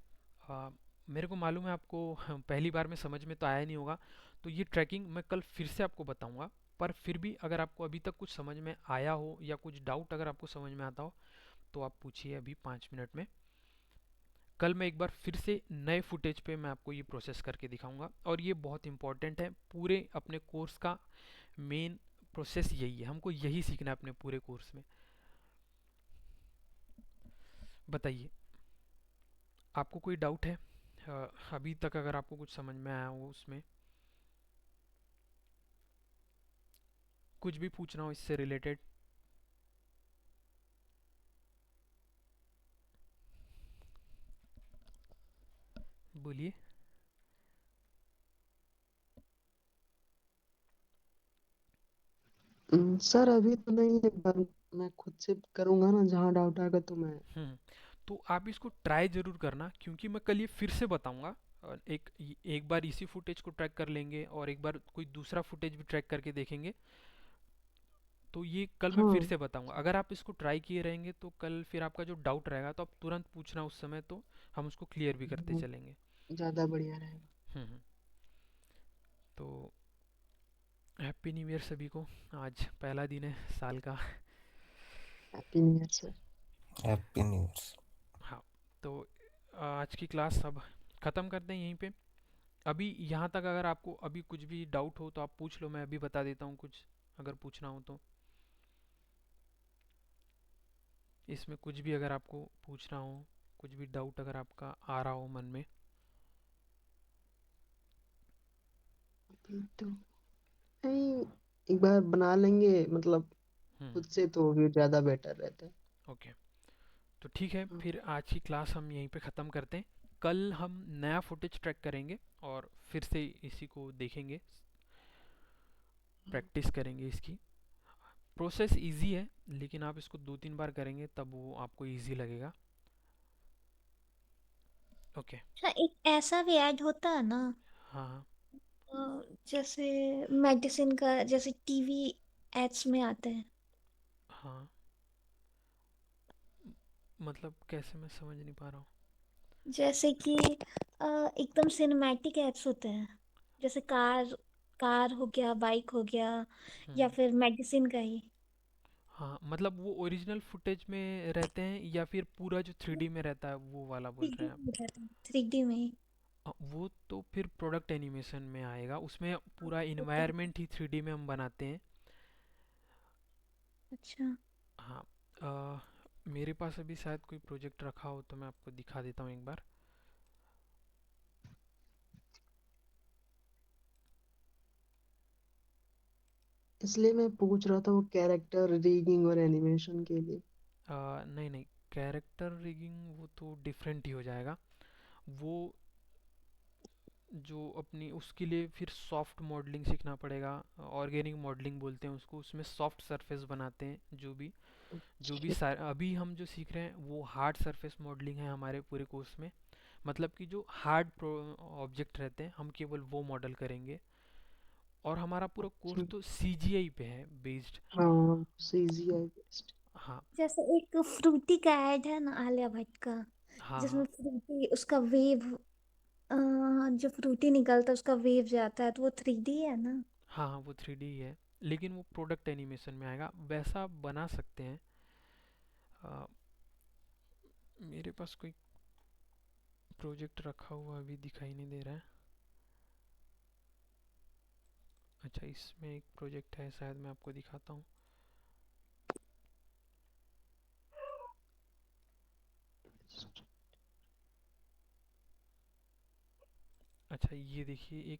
मेरे को मालूम है आपको पहली बार में समझ में तो आया नहीं होगा, तो ये ट्रैकिंग मैं कल फिर से आपको बताऊंगा। पर फिर भी अगर आपको अभी तक कुछ समझ में आया हो या कुछ डाउट अगर आपको समझ में आता हो तो आप पूछिए अभी 5 मिनट में। कल मैं एक बार फिर से नए फुटेज पे मैं आपको ये प्रोसेस करके दिखाऊंगा, और ये बहुत इंपॉर्टेंट है। पूरे अपने कोर्स का मेन प्रोसेस यही है, हमको यही सीखना है अपने पूरे कोर्स में। बताइए आपको कोई डाउट है अभी तक, अगर आपको कुछ समझ में आया हो उसमें, कुछ भी पूछना हो इससे रिलेटेड। बोलिए। सर अभी तो नहीं, एक बार मैं खुद से करूंगा ना, जहाँ डाउट आएगा तो मैं। हम्म। तो आप इसको ट्राई ज़रूर करना, क्योंकि मैं कल ये फिर से बताऊंगा। और एक बार इसी फुटेज को ट्रैक कर लेंगे, और एक बार कोई दूसरा फुटेज भी ट्रैक करके देखेंगे। तो ये कल मैं फिर हाँ। से बताऊंगा। अगर आप इसको ट्राई किए रहेंगे तो कल फिर आपका जो डाउट रहेगा तो आप तुरंत पूछना उस समय, तो हम उसको क्लियर भी करते वो चलेंगे। ज्यादा बढ़िया रहेगा। हम्म। तो हैप्पी न्यू ईयर सभी को। आज पहला दिन है साल का। Happy new year sir. Happy new year. हाँ, तो आज की क्लास अब ख़त्म करते हैं यहीं पे। अभी यहाँ तक अगर आपको अभी कुछ भी डाउट हो तो आप पूछ लो, मैं अभी बता देता हूँ कुछ अगर पूछना हो तो। इसमें कुछ भी अगर आपको पूछना हो, कुछ भी डाउट अगर आपका आ रहा हो मन में। अभी तो नहीं, एक बार बना लेंगे मतलब हम्म। खुद से, तो फिर ज्यादा बेटर रहता है। ओके, तो ठीक है हाँ। फिर आज की क्लास हम यहीं पे ख़त्म करते हैं। कल हम नया फुटेज ट्रैक करेंगे और फिर से इसी को देखेंगे, प्रैक्टिस करेंगे इसकी। प्रोसेस इजी है, लेकिन आप इसको 2-3 बार करेंगे तब वो आपको इजी लगेगा। ओके। अच्छा, एक ऐसा भी ऐड होता है ना, हाँ हाँ। जैसे मेडिसिन का, जैसे टीवी एड्स में आता है। हाँ, मतलब कैसे, मैं समझ नहीं पा रहा हूँ। जैसे कि एकदम सिनेमैटिक एड्स होते हैं, जैसे कार कार हो गया, बाइक हो गया, या हम्म। फिर मेडिसिन का ही। हाँ, मतलब वो ओरिजिनल फुटेज में रहते हैं या फिर पूरा जो 3D में रहता है वो वाला बोल रहे 3D हैं आप? में रहता है, 3D में ही। वो तो फिर प्रोडक्ट एनिमेशन में आएगा, उसमें पूरा वो तो इन्वायरमेंट ही 3D में हम बनाते हैं। अच्छा। हाँ। अ, मेरे पास अभी शायद कोई प्रोजेक्ट रखा हो तो मैं आपको दिखा देता हूँ एक बार। इसलिए मैं पूछ रहा था वो कैरेक्टर रिगिंग और एनिमेशन के लिए। नहीं नहीं, कैरेक्टर रिगिंग वो तो डिफरेंट ही हो जाएगा। वो जो अपनी उसके लिए फिर सॉफ्ट मॉडलिंग सीखना पड़ेगा। ऑर्गेनिक मॉडलिंग बोलते हैं उसको, उसमें सॉफ्ट सरफेस बनाते हैं। जो भी अभी हम जो सीख रहे हैं वो हार्ड सरफेस मॉडलिंग है हमारे पूरे कोर्स में। मतलब कि जो हार्ड ऑब्जेक्ट रहते हैं हम केवल वो मॉडल करेंगे। और हमारा पूरा कोर्स तो CGI पे है बेस्ड। हाँ CGI बेस्ड। हाँ जैसे एक फ्रूटी का ऐड है ना आलिया भट्ट का, हाँ जिसमें हाँ फ्रूटी उसका वेव, जो फ्रूटी निकलता है उसका वेव जाता है, तो वो 3D है ना। हाँ हाँ, वो 3D ही है, लेकिन वो प्रोडक्ट एनिमेशन में आएगा, वैसा आप बना सकते हैं। आ, मेरे पास कोई प्रोजेक्ट रखा हुआ अभी दिखाई नहीं दे रहा है। अच्छा, इसमें एक प्रोजेक्ट है, शायद मैं आपको दिखाता हूँ। अच्छा, ये देखिए, एक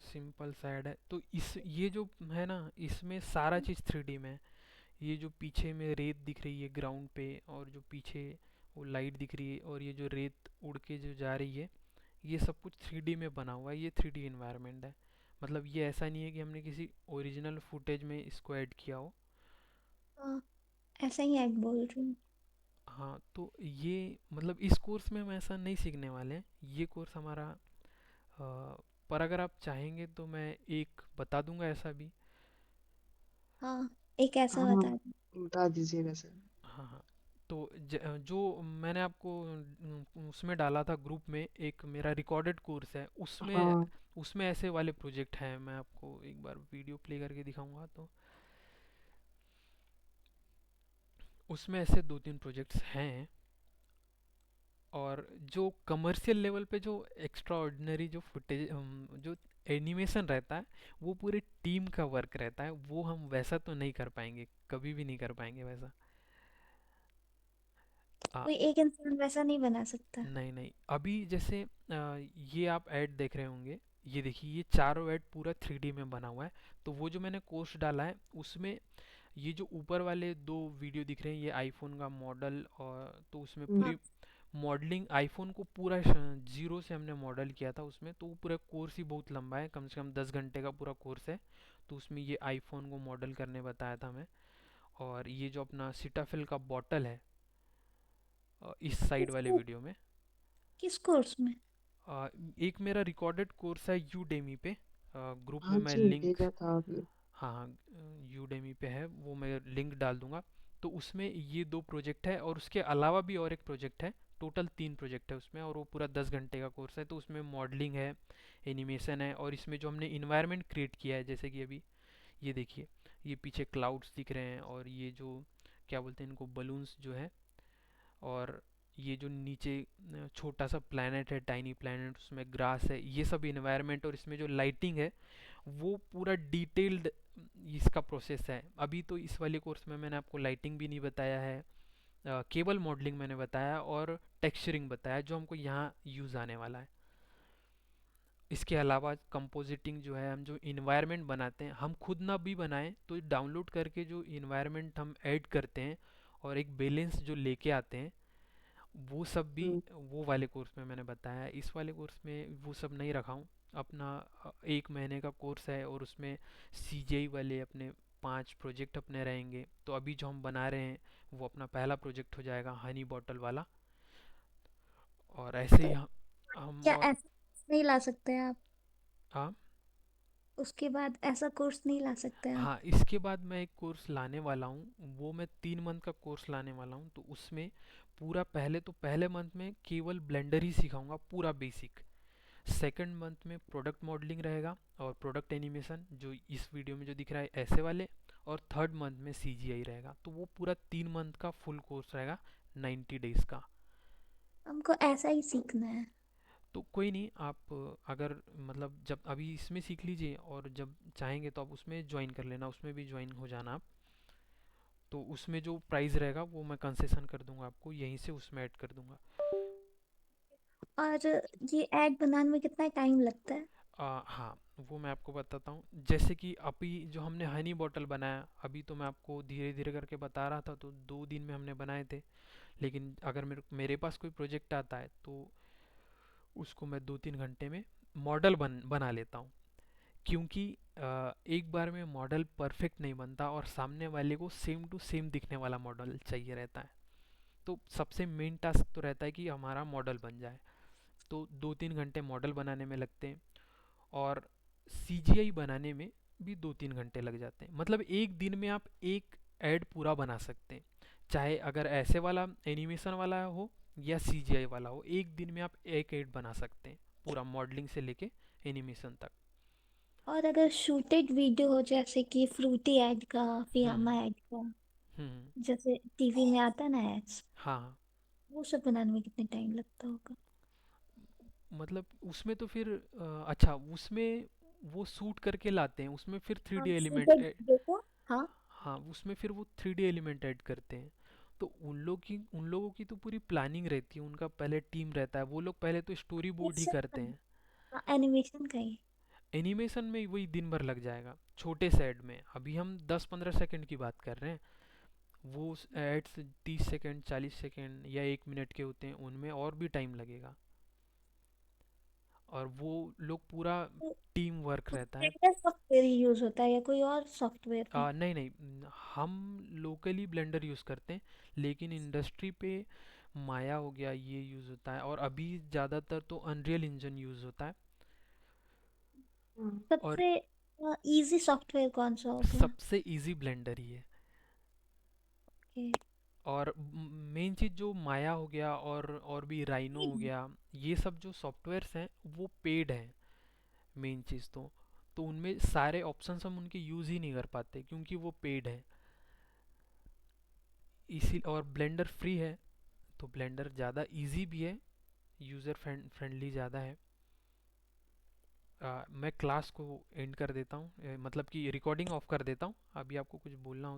सिंपल सा ऐड है, तो इस ये जो है ना, इसमें सारा चीज़ 3D में है। ये जो पीछे में रेत दिख रही है ग्राउंड पे, और जो पीछे वो लाइट दिख रही है, और ये जो रेत उड़ के जो जा रही है, ये सब कुछ 3D में बना हुआ है। ये 3D इन्वायरमेंट है, मतलब ये ऐसा नहीं है कि हमने किसी ओरिजिनल फुटेज में इसको ऐड किया हो। हाँ, ऐसा ही ऐड बोल रही हूँ। हाँ, तो ये मतलब इस कोर्स में हम ऐसा नहीं सीखने वाले हैं। ये कोर्स हमारा पर अगर आप चाहेंगे तो मैं एक बता दूंगा ऐसा भी। हाँ, एक ऐसा हाँ बता दो। बता दीजिए वैसे। हाँ हाँ, तो जो मैंने आपको उसमें डाला था ग्रुप में, एक मेरा रिकॉर्डेड कोर्स है, उसमें हाँ उसमें ऐसे वाले प्रोजेक्ट हैं। मैं आपको एक बार वीडियो प्ले करके दिखाऊंगा, तो उसमें ऐसे 2-3 प्रोजेक्ट्स हैं। और जो कमर्शियल लेवल पे जो एक्स्ट्रा ऑर्डिनरी जो फुटेज जो एनिमेशन रहता है, वो पूरे टीम का वर्क रहता है, वो हम वैसा तो नहीं कर पाएंगे, कभी भी नहीं कर पाएंगे वैसा। आ, कोई एक इंसान वैसा नहीं बना सकता। नहीं नहीं, अभी जैसे ये आप ऐड देख रहे होंगे, ये देखिए, ये चारों ऐड पूरा 3D में बना हुआ है। तो वो जो मैंने कोर्स डाला है उसमें, ये जो ऊपर वाले 2 वीडियो दिख रहे हैं, ये आईफोन का मॉडल, और तो उसमें हाँ, पूरी मॉडलिंग आईफोन को पूरा जीरो से हमने मॉडल किया था उसमें। तो वो पूरा कोर्स ही बहुत लंबा है, कम से कम 10 घंटे का पूरा कोर्स है। तो उसमें ये आईफोन को मॉडल करने बताया था मैं। और ये जो अपना सीटाफिल का बॉटल है, इस साइड किस वाले कोर्स वीडियो में। किस कोर्स में? अ, एक मेरा रिकॉर्डेड कोर्स है यूडेमी पे, ग्रुप में हाँ मैं जी लिंक, भेजा था आपने। हाँ हाँ, यूडेमी पे है वो, मैं लिंक डाल दूंगा। तो उसमें ये 2 प्रोजेक्ट है, और उसके अलावा भी और एक प्रोजेक्ट है। टोटल 3 प्रोजेक्ट है उसमें, और वो पूरा 10 घंटे का कोर्स है। तो उसमें मॉडलिंग है, एनिमेशन है, और इसमें जो हमने इन्वायरमेंट क्रिएट किया है, जैसे कि अभी ये देखिए, ये पीछे क्लाउड्स दिख रहे हैं, और ये जो क्या बोलते हैं इनको, बलून्स जो है, और ये जो नीचे छोटा सा प्लैनेट है, टाइनी प्लैनेट, उसमें ग्रास है, ये सब इन्वायरमेंट। और इसमें जो लाइटिंग है, वो पूरा डिटेल्ड इसका प्रोसेस है। अभी तो इस वाले कोर्स में मैंने आपको लाइटिंग भी नहीं बताया है, केवल मॉडलिंग मैंने बताया, और टेक्सचरिंग बताया, जो हमको यहाँ यूज़ आने वाला है। इसके अलावा कंपोजिटिंग जो है, हम जो इन्वायरमेंट बनाते हैं, हम खुद ना भी बनाएं तो डाउनलोड करके जो इन्वायरमेंट हम ऐड करते हैं, और एक बैलेंस जो लेके आते हैं, वो सब भी वो वाले कोर्स में मैंने बताया है। इस वाले कोर्स में वो सब नहीं रखा हूँ। अपना 1 महीने का कोर्स है, और उसमें CGI वाले अपने 5 प्रोजेक्ट अपने रहेंगे। तो अभी जो हम बना रहे हैं, वो अपना पहला प्रोजेक्ट हो जाएगा, हनी बॉटल वाला। और ऐसे ही तो हम क्या और ऐसा नहीं ला सकते आप? हाँ उसके बाद ऐसा कोर्स नहीं ला सकते आप? हाँ, इसके बाद मैं एक कोर्स लाने वाला हूँ, वो मैं 3 मंथ का कोर्स लाने वाला हूँ। तो उसमें पूरा पहले मंथ में केवल ब्लेंडर ही सिखाऊंगा, पूरा बेसिक। सेकंड मंथ में प्रोडक्ट मॉडलिंग रहेगा, और प्रोडक्ट एनिमेशन जो इस वीडियो में जो दिख रहा है ऐसे वाले। और थर्ड मंथ में CGI रहेगा। तो वो पूरा 3 मंथ का फुल कोर्स रहेगा, 90 डेज का। हमको ऐसा ही सीखना है। तो कोई नहीं, आप अगर मतलब जब अभी इसमें सीख लीजिए, और जब चाहेंगे तो आप उसमें ज्वाइन कर लेना, उसमें भी ज्वाइन हो जाना आप। तो उसमें जो प्राइस रहेगा वो मैं कंसेशन कर दूंगा आपको, यहीं से उसमें ऐड कर दूंगा। और ये ऐड बनाने में कितना टाइम लगता है? हाँ, वो मैं आपको बताता हूँ। जैसे कि अभी जो हमने हनी बॉटल बनाया, अभी तो मैं आपको धीरे धीरे करके बता रहा था, तो 2 दिन में हमने बनाए थे। लेकिन अगर मेरे पास कोई प्रोजेक्ट आता है, तो उसको मैं 2-3 घंटे में मॉडल बना लेता हूँ। क्योंकि एक बार में मॉडल परफेक्ट नहीं बनता, और सामने वाले को सेम टू सेम दिखने वाला मॉडल चाहिए रहता है। तो सबसे मेन टास्क तो रहता है कि हमारा मॉडल बन जाए। तो 2-3 घंटे मॉडल बनाने में लगते हैं। और CGI बनाने में भी 2-3 घंटे लग जाते हैं। मतलब एक दिन में आप एक ऐड पूरा बना सकते हैं, चाहे अगर ऐसे वाला एनिमेशन वाला हो या CGI वाला हो, एक दिन में आप एक ऐड बना सकते हैं पूरा, मॉडलिंग से लेके एनिमेशन तक। और अगर शूटेड वीडियो हो जैसे कि फ्रूटी ऐड का, हम्म फियामा ऐड का, हम्म जैसे टीवी में आता है ना एड्स, हाँ हाँ। वो सब बनाने में कितने टाइम लगता होगा? मतलब उसमें तो फिर अच्छा, उसमें वो शूट करके लाते हैं, उसमें फिर थ्री हाँ, डी एलिमेंट। शूटेड वीडियो को। हाँ। हाँ, उसमें फिर वो 3D एलिमेंट ऐड करते हैं। तो उन लोगों की तो पूरी प्लानिंग रहती है, उनका पहले टीम रहता है, वो लोग पहले तो स्टोरी ये बोर्ड ही सब करते हैं। हाँ, एनिमेशन का ही। एनिमेशन में वही दिन भर लग जाएगा छोटे से ऐड में। अभी हम 10-15 सेकंड की बात कर रहे हैं, वो एड्स 30 सेकंड 40 सेकंड या 1 मिनट के होते हैं, उनमें और भी टाइम लगेगा। और वो लोग पूरा तो टीम वर्क रहता है। ब्लेंडर सॉफ्टवेयर यूज होता है या कोई और सॉफ्टवेयर भी? नहीं नहीं, हम लोकली ब्लेंडर यूज़ करते हैं, लेकिन इंडस्ट्री पे माया हो गया, ये यूज़ होता है। और अभी ज़्यादातर तो अनरियल इंजन यूज़ होता है। और सबसे इजी सॉफ्टवेयर कौन सा होगा? सबसे इजी ब्लेंडर ही है। ओके। और मेन चीज़ जो माया हो गया और भी राइनो हो गया, ये सब जो सॉफ्टवेयर्स हैं वो पेड हैं। मेन चीज़ तो उनमें सारे ऑप्शंस हम उनके यूज़ ही नहीं कर पाते क्योंकि वो पेड है। इसी और ब्लेंडर फ्री है, तो ब्लेंडर ज़्यादा इजी भी है, यूज़र फ्रेंडली ज़्यादा है। मैं क्लास को एंड कर देता हूँ, मतलब कि रिकॉर्डिंग ऑफ कर देता हूँ। अभी आपको कुछ बोलना हो